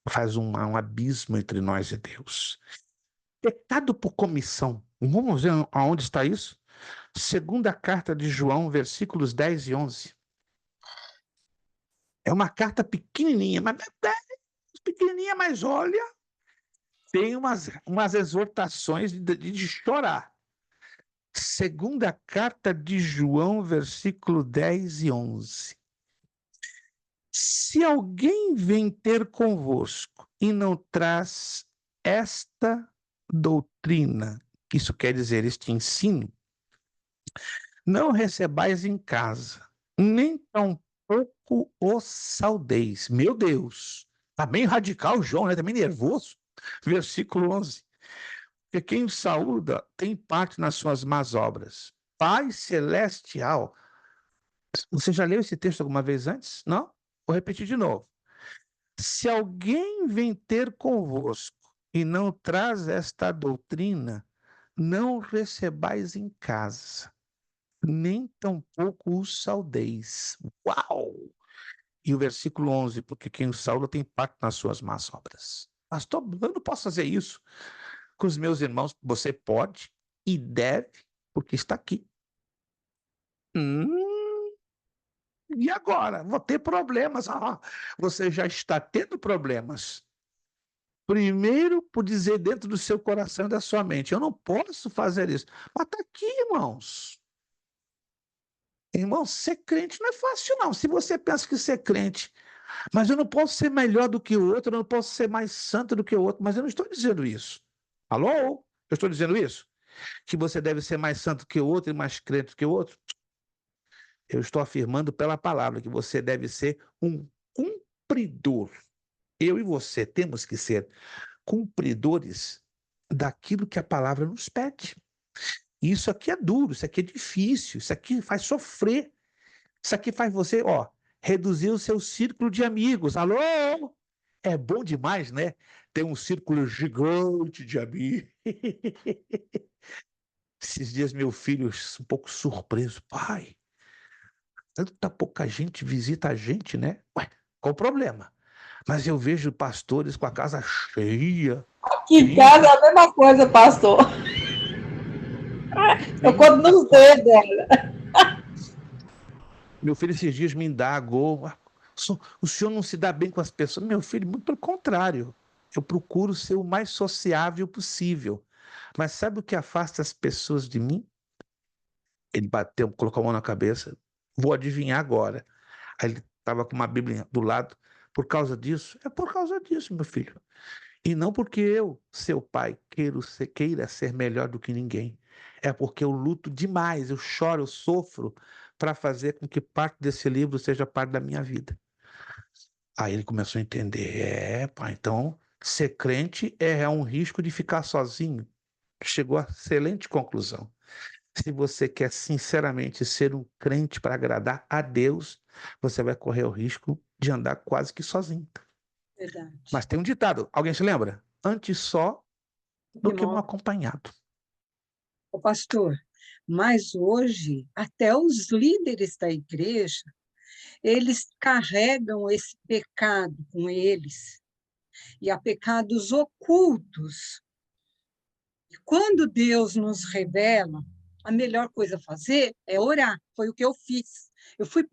faz um abismo entre nós e Deus. Pecado por comissão. Vamos ver aonde está isso? Segunda carta de João, versículos 10 e 11. É uma carta pequenininha, mas olha, tem umas exortações de chorar. Segunda carta de João, versículo 10 e 11. Se alguém vem ter convosco e não traz esta doutrina, isso quer dizer este ensino, não recebais em casa, nem tampouco o saudeis. Meu Deus, tá bem radical, João, né? Tá bem nervoso. Versículo 11. Porque quem o saúda tem parte nas suas más obras. Pai Celestial. Você já leu esse texto alguma vez antes? Não? Vou repetir de novo. Se alguém vem ter convosco e não traz esta doutrina, não recebais em casa, nem tampouco o saudeis. Uau! E o versículo 11, porque quem o saúda tem parte nas suas más obras. Pastor, eu não posso fazer isso com os meus irmãos. Você pode e deve, porque está aqui. E agora? Vou ter problemas. Você já está tendo problemas. Primeiro, por dizer dentro do seu coração e da sua mente, eu não posso fazer isso. Mas está aqui, irmãos. Irmão, ser crente não é fácil, não. Se você pensa que ser crente, mas eu não posso ser melhor do que o outro, eu não posso ser mais santo do que o outro, mas eu não estou dizendo isso. Alô? Eu estou dizendo isso? Que você deve ser mais santo que o outro e mais crente que o outro? Eu estou afirmando pela palavra que você deve ser um cumpridor. Eu e você temos que ser cumpridores daquilo que a palavra nos pede. Isso aqui é duro, isso aqui é difícil, isso aqui faz sofrer. Isso aqui faz você, reduzir o seu círculo de amigos. Alô? É bom demais, né? Ter um círculo gigante de amigos. Esses dias meu filho um pouco surpreso. Pai, tanta pouca gente visita a gente, né? Ué, qual o problema? Mas eu vejo pastores com a casa cheia. Aqui em casa é a mesma coisa, pastor. Eu conto nos dedos, olha. Meu filho esses dias me indagou. O senhor não se dá bem com as pessoas? Meu filho, muito pelo contrário. Eu procuro ser o mais sociável possível. Mas sabe o que afasta as pessoas de mim? Ele bateu, colocou a mão na cabeça. Vou adivinhar agora. Aí ele estava com uma Bíblia do lado. Por causa disso? É por causa disso, meu filho. E não porque eu, seu pai, queira ser melhor do que ninguém. É porque eu luto demais, eu choro, eu sofro para fazer com que parte desse livro seja parte da minha vida. Aí ele começou a entender. Pai, então ser crente é um risco de ficar sozinho. Chegou à excelente conclusão. Se você quer sinceramente ser um crente para agradar a Deus, você vai correr o risco de andar quase que sozinho. Verdade. Mas tem um ditado, alguém se lembra? Antes só do que mal acompanhado. Ô, pastor, mas hoje, até os líderes da igreja, eles carregam esse pecado com eles, e há pecados ocultos. E quando Deus nos revela, a melhor coisa a fazer é orar. Foi o que eu fiz.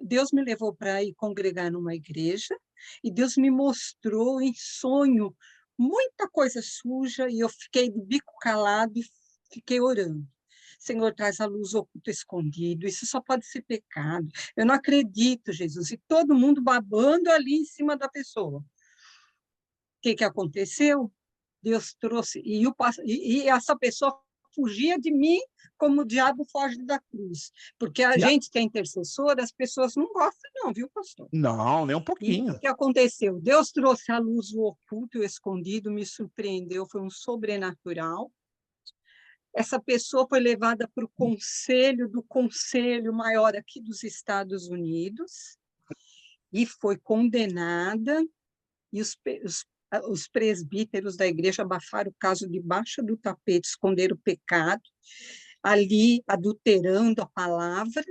Deus me levou para ir congregar numa igreja, e Deus me mostrou em sonho muita coisa suja, e eu fiquei de bico calado e fiquei orando. Senhor, traz a luz oculto escondido, isso só pode ser pecado. Eu não acredito, Jesus. E todo mundo babando ali em cima da pessoa. O que aconteceu? Deus trouxe, e essa pessoa fugia de mim como o diabo foge da cruz. Porque a gente que é intercessora, as pessoas não gostam não, viu, pastor? Não, nem um E pouquinho. o que aconteceu? Deus trouxe a luz, o oculto e o escondido, me surpreendeu, foi um sobrenatural. Essa pessoa foi levada para o conselho do conselho maior aqui dos Estados Unidos e foi condenada, e os presbíteros da igreja abafaram o caso debaixo do tapete, esconderam o pecado, ali adulterando a palavra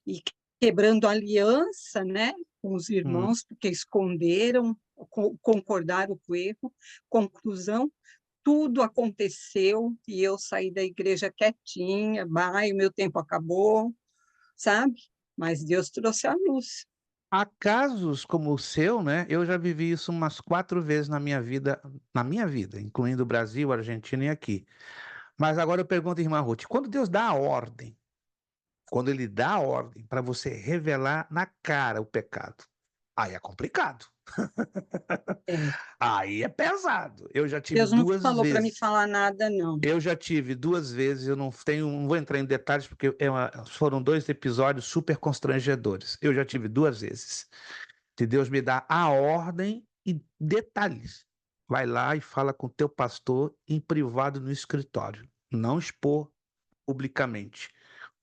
e quebrando a aliança, né, com os irmãos, porque esconderam, concordaram com o erro. Conclusão, tudo aconteceu e eu saí da igreja quietinha, o meu tempo acabou, sabe? Mas Deus trouxe a luz. Há casos como o seu, né? Eu já vivi isso umas 4 vezes na minha vida, incluindo o Brasil, a Argentina e aqui. Mas agora eu pergunto, irmã Ruth, quando Deus dá a ordem, quando ele dá a ordem para você revelar na cara o pecado, aí é complicado. É. Aí é pesado. Eu já tive Deus não 2 falou para me vezes. falar nada, não. Eu já tive 2 vezes, eu não vou entrar em detalhes porque foram 2 episódios super constrangedores. Eu já tive 2 vezes. De Deus me dar a ordem e detalhes. Vai lá e fala com o teu pastor em privado no escritório. Não expor publicamente.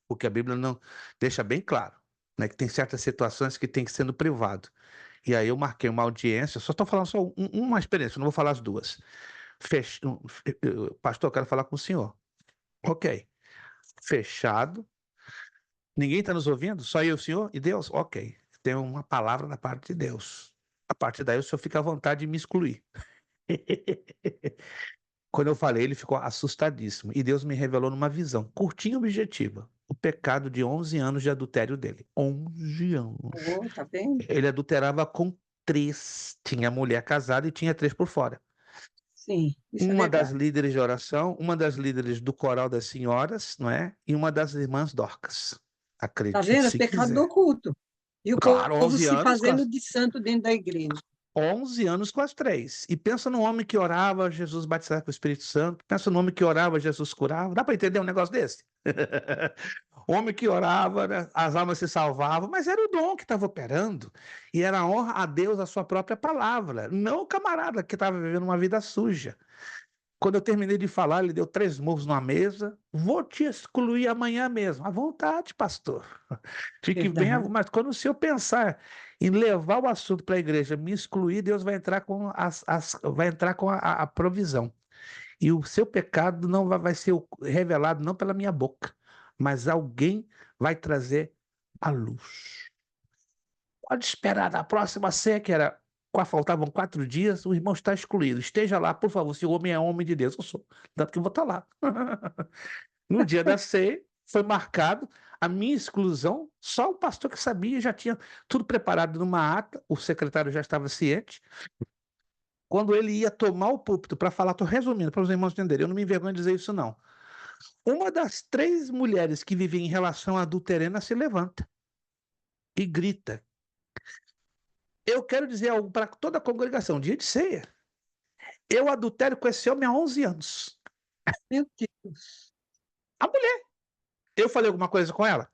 Porque a Bíblia não deixa bem claro, né, que tem certas situações que tem que ser no privado. E aí eu marquei uma audiência, só estou falando só uma experiência, não vou falar as duas. Pastor, eu quero falar com o senhor. Ok. Fechado. Ninguém está nos ouvindo? Só eu e o senhor e Deus? Ok. Tem uma palavra da parte de Deus. A partir daí o senhor fica à vontade de me excluir. Quando eu falei, ele ficou assustadíssimo. E Deus me revelou numa visão curtinha e objetiva. O pecado de 11 anos de adultério dele. 11 anos. Oh, tá vendo? Ele adulterava com 3. Tinha mulher casada e tinha 3 por fora. Sim, isso é Uma das verdade. líderes de oração, uma das líderes do coral das senhoras, não é? E uma das irmãs Dorcas. Tá Acredite vendo? se Pecado quiser. oculto. E o Claro, povo 11 se anos com fazendo as, de santo dentro da igreja. 11 anos com as 3. E pensa no homem que orava, Jesus batizava com o Espírito Santo. Pensa no homem que orava, Jesus curava. Dá para entender um negócio desse? O homem que orava, né, as almas se salvavam, mas era o dom que estava operando. E era a honra a Deus, a sua própria palavra. Não o camarada que estava vivendo uma vida suja. Quando eu terminei de falar, ele deu 3 murros numa mesa. Vou te excluir amanhã mesmo. À vontade, pastor. Fique bem, Verdade. mas quando o senhor pensar em levar o assunto para a igreja, me excluir, Deus vai entrar com vai entrar com a provisão. E o seu pecado não vai ser revelado não pela minha boca, mas alguém vai trazer a luz. Pode esperar na próxima ceia, que era faltavam 4 dias, o irmão está excluído. Esteja lá, por favor, se o homem é homem de Deus, eu sou. Tanto que eu vou estar lá. No dia da ceia, foi marcado a minha exclusão, só o pastor que sabia, já tinha tudo preparado numa ata, o secretário já estava ciente. quando ele ia tomar o púlpito para falar, estou resumindo para os irmãos entenderem, eu não me envergonho de dizer isso não. Uma das 3 mulheres que vivia em relação adulterena se levanta e grita. Eu quero dizer algo para toda a congregação, dia de ceia. Eu adultério com esse homem há 11 anos. Meu Deus. A mulher. Eu falei alguma coisa com ela?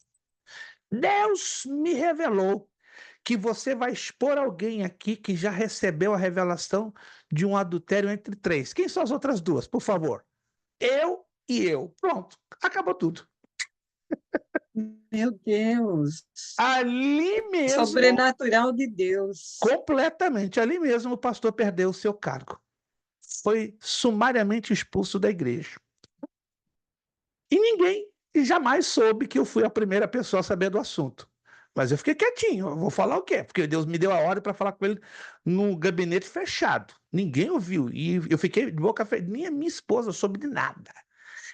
Deus me revelou que você vai expor alguém aqui que já recebeu a revelação de um adultério entre 3. Quem são as outras 2, por favor? Eu e eu. Pronto, acabou tudo. Meu Deus. Ali mesmo, Sobrenatural de Deus. completamente, ali mesmo o pastor perdeu o seu cargo. Foi sumariamente expulso da igreja. E ninguém jamais soube que eu fui a primeira pessoa a saber do assunto. Mas eu fiquei quietinho, eu vou falar o quê? Porque Deus me deu a ordem para falar com ele no gabinete fechado. Ninguém ouviu. E eu fiquei de boca fechada. Nem a minha esposa soube de nada.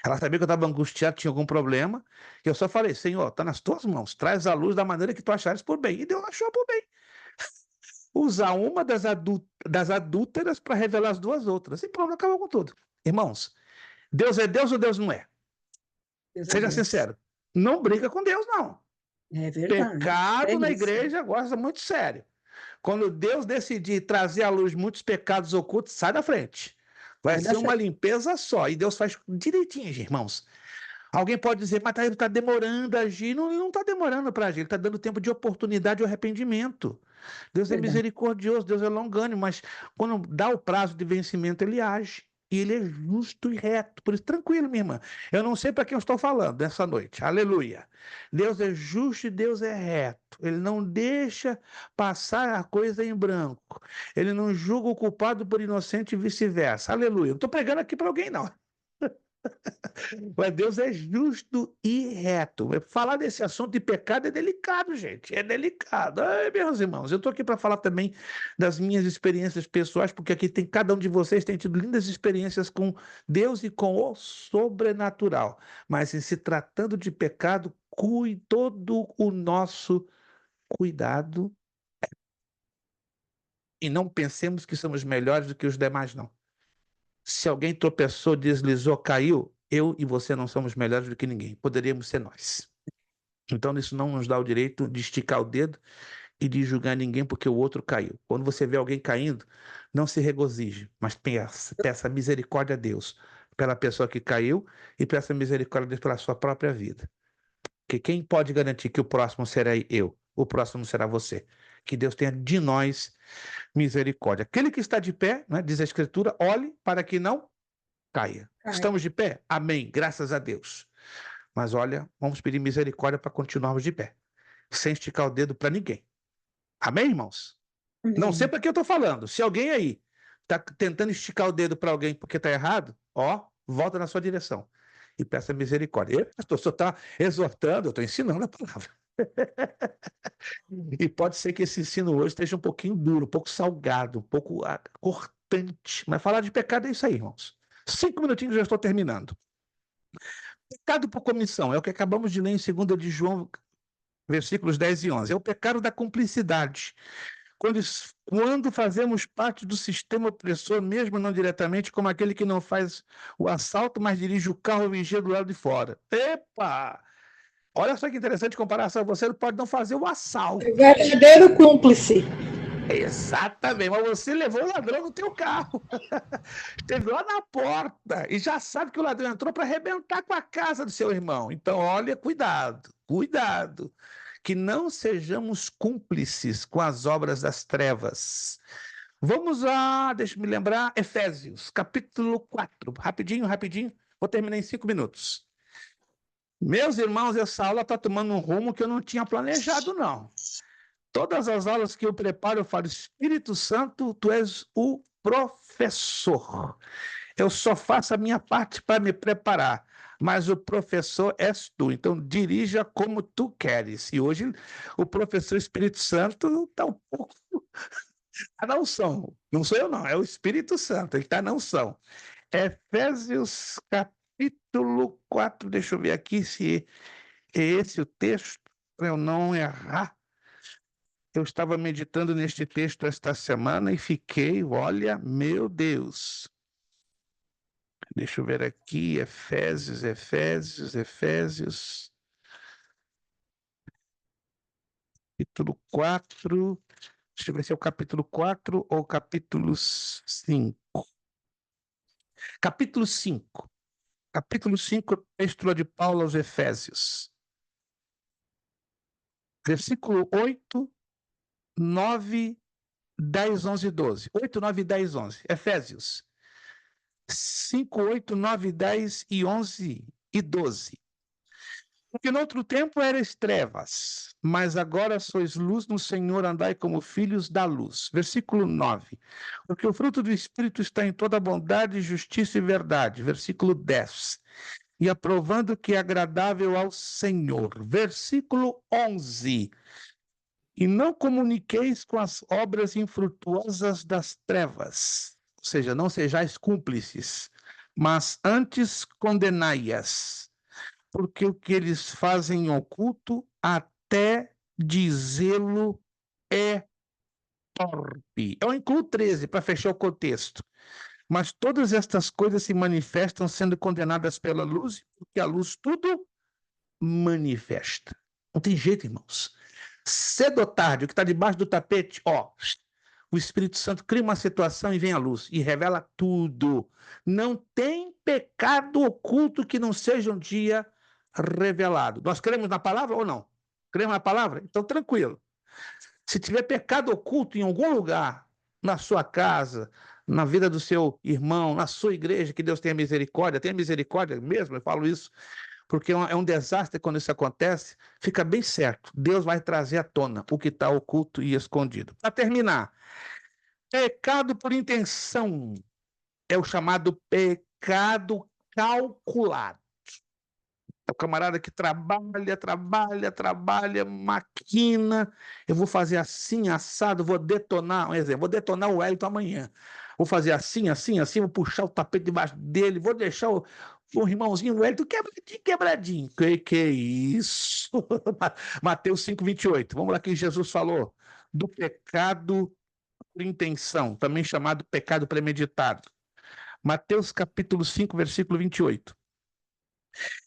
Ela sabia que eu estava angustiado, tinha algum problema. E eu só falei, Senhor, está nas tuas mãos. Traz a luz da maneira que tu achares por bem. E Deus achou por bem. Usar uma das adúlteras para revelar as 2 outras. E pronto, acabou com tudo. Irmãos, Deus é Deus ou Deus não é? Deus é Seja Deus. sincero. Não briga com Deus, não. É verdade. Pecado na isso. igreja gosta muito sério. Quando Deus decidir trazer à luz muitos pecados ocultos, sai da frente. Vai Sai da ser uma frente. limpeza só. E Deus faz direitinho, irmãos. Alguém pode dizer, mas ele está demorando a agir. Não, ele não está demorando para agir, ele está dando tempo de oportunidade e arrependimento. Deus é Verdade. misericordioso, Deus é longânimo, mas quando dá o prazo de vencimento, ele age. E ele é justo e reto. Por isso, tranquilo, minha irmã. Eu não sei para quem eu estou falando nessa noite. Aleluia. Deus é justo e Deus é reto. Ele não deixa passar a coisa em branco. Ele não julga o culpado por inocente e vice-versa. Aleluia. Não estou pregando aqui para alguém, não. Mas Deus é justo e reto. Falar desse assunto de pecado é delicado, gente. É delicado. Ai, meus irmãos, eu estou aqui para falar também das minhas experiências pessoais, porque aqui tem cada um de vocês tem tido lindas experiências com Deus e com o sobrenatural. Mas em se tratando de pecado, todo o nosso cuidado e não pensemos que somos melhores do que os demais, não. Se alguém tropeçou, deslizou, caiu, eu e você não somos melhores do que ninguém. Poderíamos ser nós. Então, isso não nos dá o direito de esticar o dedo e de julgar ninguém porque o outro caiu. Quando você vê alguém caindo, não se regozije, mas peça misericórdia a Deus pela pessoa que caiu e peça misericórdia a Deus pela sua própria vida. Porque quem pode garantir que o próximo será eu? O próximo será você. Que Deus tenha de nós misericórdia. Aquele que está de pé, né, diz a Escritura, olhe para que não caia. Estamos de pé? Amém, graças a Deus. Mas olha, vamos pedir misericórdia para continuarmos de pé, sem esticar o dedo para ninguém. Amém, irmãos? Amém. Não sei para que eu estou falando. Se alguém aí está tentando esticar o dedo para alguém porque está errado, ó, volta na sua direção e peça misericórdia. Eu, pastor, o senhor está exortando, eu estou ensinando a palavra. E pode ser que esse ensino hoje esteja um pouquinho duro, um pouco salgado, um pouco cortante. Mas falar de pecado é isso aí, irmãos. 5 minutinhos, já estou terminando. Pecado por comissão, é o que acabamos de ler em 2 de João, versículos 10 e 11. É o pecado da cumplicidade. Quando fazemos parte do sistema opressor, mesmo não diretamente, como aquele que não faz o assalto, mas dirige o carro vigia do lado de fora. Epa! Olha só que interessante comparação. Você pode não fazer o assalto. Verdadeiro cúmplice. Exatamente, mas você levou o ladrão no teu carro. Esteve lá na porta e já sabe que o ladrão entrou para arrebentar com a casa do seu irmão. Então, olha, cuidado, cuidado, que não sejamos cúmplices com as obras das trevas. Vamos lá, deixa eu me lembrar, Efésios, capítulo 4. Rapidinho, rapidinho, vou terminar em 5 minutos. Meus irmãos, essa aula está tomando um rumo que eu não tinha planejado, não. Todas as aulas que eu preparo, eu falo, Espírito Santo, tu és o professor. Eu só faço a minha parte para me preparar, mas o professor és tu. Então, dirija como tu queres. E hoje, o professor Espírito Santo está um pouco na unção. Não sou eu, não, é o Espírito Santo, ele está na unção. Efésios, capítulo 4, deixa eu ver aqui se é esse o texto, para eu não errar. Eu estava meditando neste texto esta semana e fiquei, olha, meu Deus. Deixa eu ver aqui, Efésios, capítulo 4. Deixa eu ver se é o capítulo 4 ou o capítulo 5. Capítulo 5. Capítulo 5, Epístola de Paulo aos Efésios. Versículo 8, 9, 10, 11 e 12. 8, 9, 10, 11. Efésios 5, 8, 9, 10 e 11 e 12. Porque no outro tempo erais trevas, mas agora sois luz no Senhor, andai como filhos da luz. Versículo 9. Porque o fruto do Espírito está em toda bondade, justiça e verdade. Versículo 10. E aprovando que é agradável ao Senhor. Versículo 11. E não comuniqueis com as obras infrutuosas das trevas, ou seja, não sejais cúmplices, mas antes condenai-as, porque o que eles fazem em oculto, até dizê-lo é torpe. Eu incluo 13 para fechar o contexto. Mas todas estas coisas se manifestam sendo condenadas pela luz, porque a luz tudo manifesta. Não tem jeito, irmãos. Cedo ou tarde, o que está debaixo do tapete, ó, o Espírito Santo cria uma situação e vem à luz e revela tudo. Não tem pecado oculto que não seja um dia revelado. Nós cremos na palavra ou não? Cremos na palavra? Então, tranquilo. Se tiver pecado oculto em algum lugar, na sua casa, na vida do seu irmão, na sua igreja, que Deus tenha misericórdia mesmo, eu falo isso, porque é um desastre quando isso acontece, fica bem certo, Deus vai trazer à tona o que está oculto e escondido. Para terminar, pecado por intenção é o chamado pecado calculado. É o camarada que trabalha, maquina. Eu vou fazer assim, assado, vou detonar, um exemplo, vou detonar o Wellington amanhã. Vou fazer assim, vou puxar o tapete debaixo dele, vou deixar o irmãozinho Wellington quebradinho. Que é isso? Mateus 5:28. Vamos lá que Jesus falou do pecado por intenção, também chamado pecado premeditado. Mateus capítulo 5, versículo 28.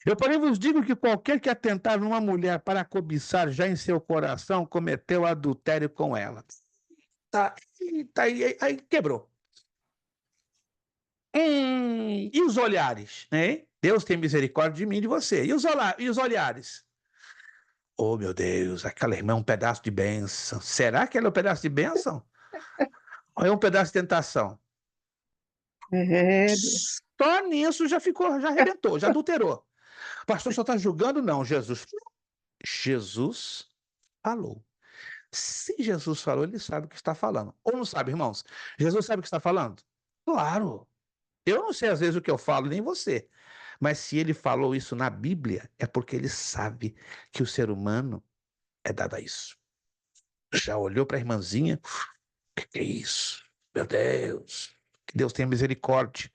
Eu, porém, vos digo que qualquer que atentar numa mulher para cobiçar já em seu coração cometeu adultério com ela. Tá, aí quebrou. E os olhares, né? Deus tem misericórdia de mim e de você. E os olhares? Oh, meu Deus, aquela irmã é um pedaço de bênção. Será que ela é um pedaço de bênção? Ou é um pedaço de tentação? É, Só nisso já arrebentou, já adulterou. O pastor só está julgando? Não, Jesus falou. Se Jesus falou, ele sabe o que está falando. Ou não sabe, irmãos? Jesus sabe o que está falando? Claro. Eu não sei às vezes o que eu falo, nem você. Mas se ele falou isso na Bíblia, é porque ele sabe que o ser humano é dado a isso. Já olhou para a irmãzinha? O que é isso? Meu Deus. Que Deus tenha misericórdia.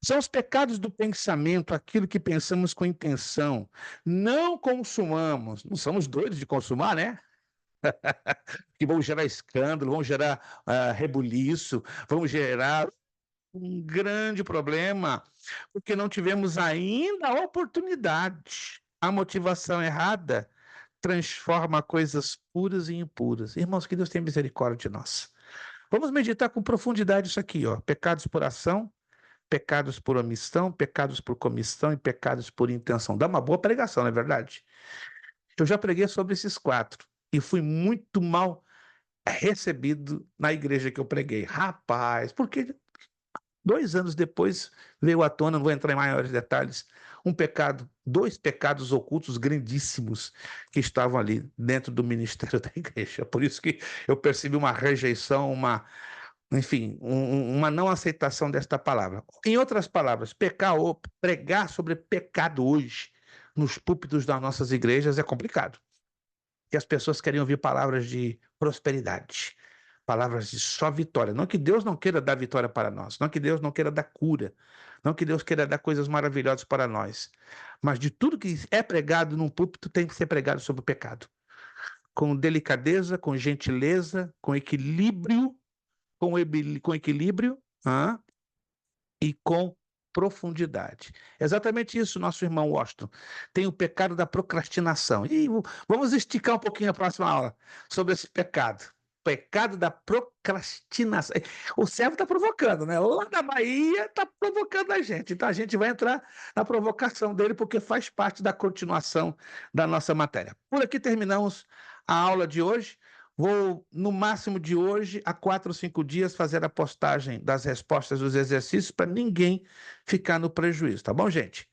São os pecados do pensamento, aquilo que pensamos com intenção. Não consumamos. Não somos doidos de consumar, né? Que vão gerar escândalo, vão gerar rebuliço, vão gerar um grande problema, porque não tivemos ainda a oportunidade. A motivação errada transforma coisas puras em impuras. Irmãos, que Deus tenha misericórdia de nós. Vamos meditar com profundidade isso aqui, ó. Pecados por ação, pecados por omissão, pecados por comissão e pecados por intenção. Dá uma boa pregação, não é verdade? Eu já preguei sobre esses 4 e fui muito mal recebido na igreja que eu preguei. Rapaz, porque 2 anos depois veio à tona, não vou entrar em maiores detalhes, 2 pecados ocultos grandíssimos que estavam ali dentro do ministério da igreja. Por isso que eu percebi uma rejeição, uma não aceitação desta palavra. Em outras palavras, pecar ou pregar sobre pecado hoje nos púlpitos das nossas igrejas é complicado. E as pessoas querem ouvir palavras de prosperidade, palavras de só vitória. Não que Deus não queira dar vitória para nós, não que Deus não queira dar cura, não que Deus queira dar coisas maravilhosas para nós, mas de tudo que é pregado num púlpito tem que ser pregado sobre o pecado. com delicadeza, com gentileza, com equilíbrio, com equilíbrio, e com profundidade. Exatamente isso, nosso irmão Washington. Tem o pecado da procrastinação. E vamos esticar um pouquinho a próxima aula sobre esse pecado. Pecado da procrastinação. O servo está provocando, né? Lá da Bahia está provocando a gente. Então a gente vai entrar na provocação dele, porque faz parte da continuação da nossa matéria. Por aqui terminamos a aula de hoje. Vou, no máximo de hoje, a 4 ou 5 dias, fazer a postagem das respostas dos exercícios para ninguém ficar no prejuízo, tá bom, gente?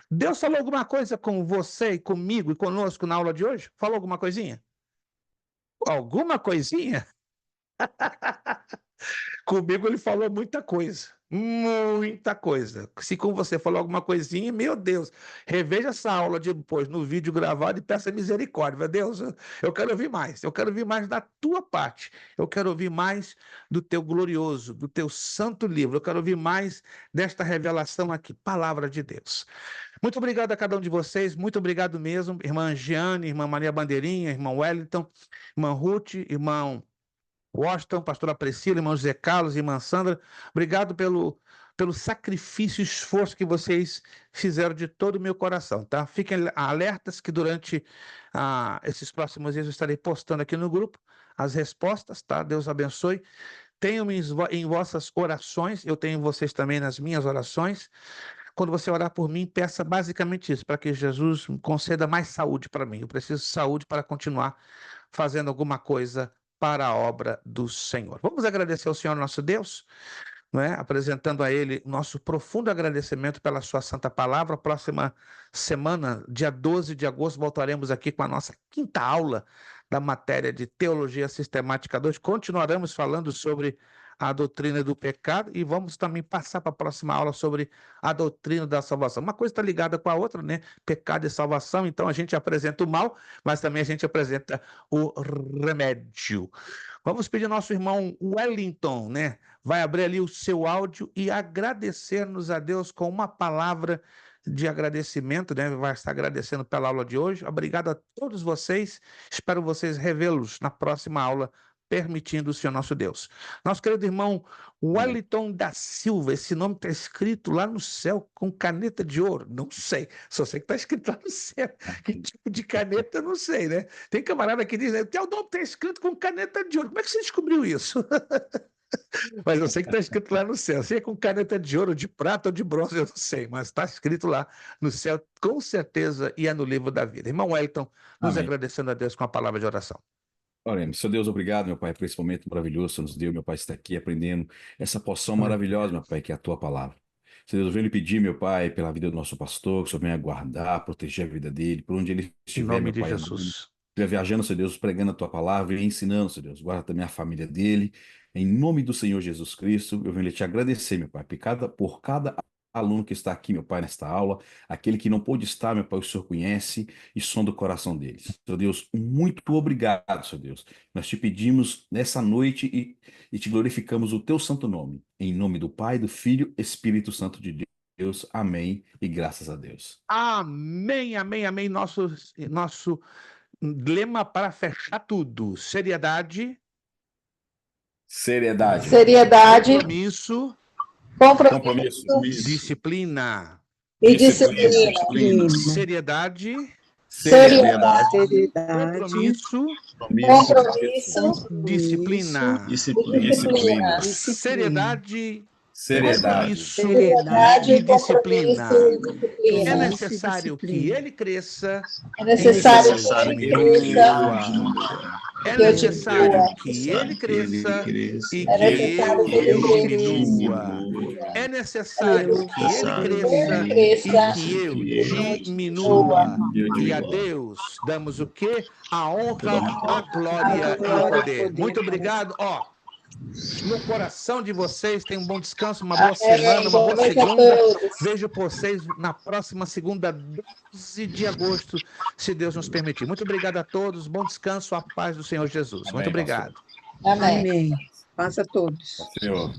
Deus falou alguma coisa com você e comigo e conosco na aula de hoje? Falou alguma coisinha? Alguma coisinha? Comigo ele falou muita coisa. Muita coisa. Se com você falou alguma coisinha, meu Deus, reveja essa aula depois no vídeo gravado e peça misericórdia. Meu Deus, eu quero ouvir mais. Eu quero ouvir mais da tua parte. Eu quero ouvir mais do teu glorioso, do teu santo livro. Eu quero ouvir mais desta revelação aqui, palavra de Deus. Muito obrigado a cada um de vocês. Muito obrigado mesmo, irmã Giane, irmã Maria Bandeirinha, irmão Wellington, irmã Ruth, irmão Washington, pastora Priscila, irmão José Carlos, irmã Sandra, obrigado pelo sacrifício e esforço que vocês fizeram de todo o meu coração, tá? Fiquem alertas que durante esses próximos dias eu estarei postando aqui no grupo as respostas, tá? Deus abençoe. Tenham-me em vossas orações, eu tenho vocês também nas minhas orações. Quando você orar por mim, peça basicamente isso, para que Jesus conceda mais saúde para mim. Eu preciso de saúde para continuar fazendo alguma coisa para a obra do Senhor. Vamos agradecer ao Senhor nosso Deus, não é? Apresentando a Ele nosso profundo agradecimento pela sua santa palavra. Próxima semana, dia 12 de agosto, voltaremos aqui com a nossa 5ª aula da matéria de Teologia Sistemática 2. Continuaremos falando sobre a doutrina do pecado e vamos também passar para a próxima aula sobre a doutrina da salvação. Uma coisa está ligada com a outra, né? Pecado e salvação, então a gente apresenta o mal, mas também a gente apresenta o remédio. Vamos pedir ao nosso irmão Wellington, né? Vai abrir ali o seu áudio e agradecer-nos a Deus com uma palavra de agradecimento, né? Vai estar agradecendo pela aula de hoje. Obrigado a todos vocês. Espero vocês revê-los na próxima aula, permitindo o Senhor nosso Deus. Nosso querido irmão Wellington da Silva, esse nome está escrito lá no céu com caneta de ouro? Não sei, só sei que está escrito lá no céu. Que tipo de caneta, eu não sei, né? Tem camarada que diz, o teu nome está escrito com caneta de ouro. Como é que você descobriu isso? Mas eu sei que está escrito lá no céu. Se é com caneta de ouro, de prata ou de bronze, eu não sei, mas está escrito lá no céu, com certeza, e é no livro da vida. Irmão Wellington, nos Amém. agradecendo a Deus com a palavra de oração. Oremos. Senhor Deus, obrigado, meu Pai, por esse momento maravilhoso que você nos deu, meu Pai, está aqui aprendendo essa porção maravilhosa, meu Pai, que é a tua palavra. Senhor Deus, eu venho lhe pedir, meu Pai, pela vida do nosso pastor, que o Senhor venha guardar, proteger a vida dele, por onde ele Em estiver, nome meu de Pai, Jesus. estiver viajando, Senhor Deus, pregando a tua palavra e ensinando, Senhor Deus, guarda também a família dele. Em nome do Senhor Jesus Cristo, eu venho lhe te agradecer, meu Pai, por cada aluno que está aqui, meu Pai, nesta aula, aquele que não pôde estar, meu Pai, o Senhor conhece e sonda o coração deles. Senhor Deus, muito obrigado, Senhor Deus. Nós te pedimos nessa noite e te glorificamos o teu santo nome. Em nome do Pai, do Filho, Espírito Santo de Deus. Amém e graças a Deus. Amém, amém, amém. Nosso lema para fechar tudo: seriedade, Seriedade. Seriedade, compromisso, compromisso disciplina. e disciplina. Seriedade, Seriedade, compromisso, compromisso disciplina. e disciplina. Seriedade, Seriedade. Seriedade, e disciplina. compromisso e É disciplina. necessário que ele cresça, É necessário que eu ele cresça, diminua. É que eu necessário diminua. que ele cresça e É que necessário que eu ele diminua. É necessário que ele cresça cresça e que eu diminua. E a Deus damos o quê? A honra, a glória e o poder. Muito obrigado. Ó, no coração de vocês, tenham um bom descanso, uma boa semana, uma boa noite a segunda. todos. Vejo vocês na próxima segunda, 12 de agosto, se Deus nos permitir. Muito obrigado a todos, bom descanso, a paz do Senhor Jesus. Muito Amém, obrigado. Amém. Amém. Paz a todos. Senhor.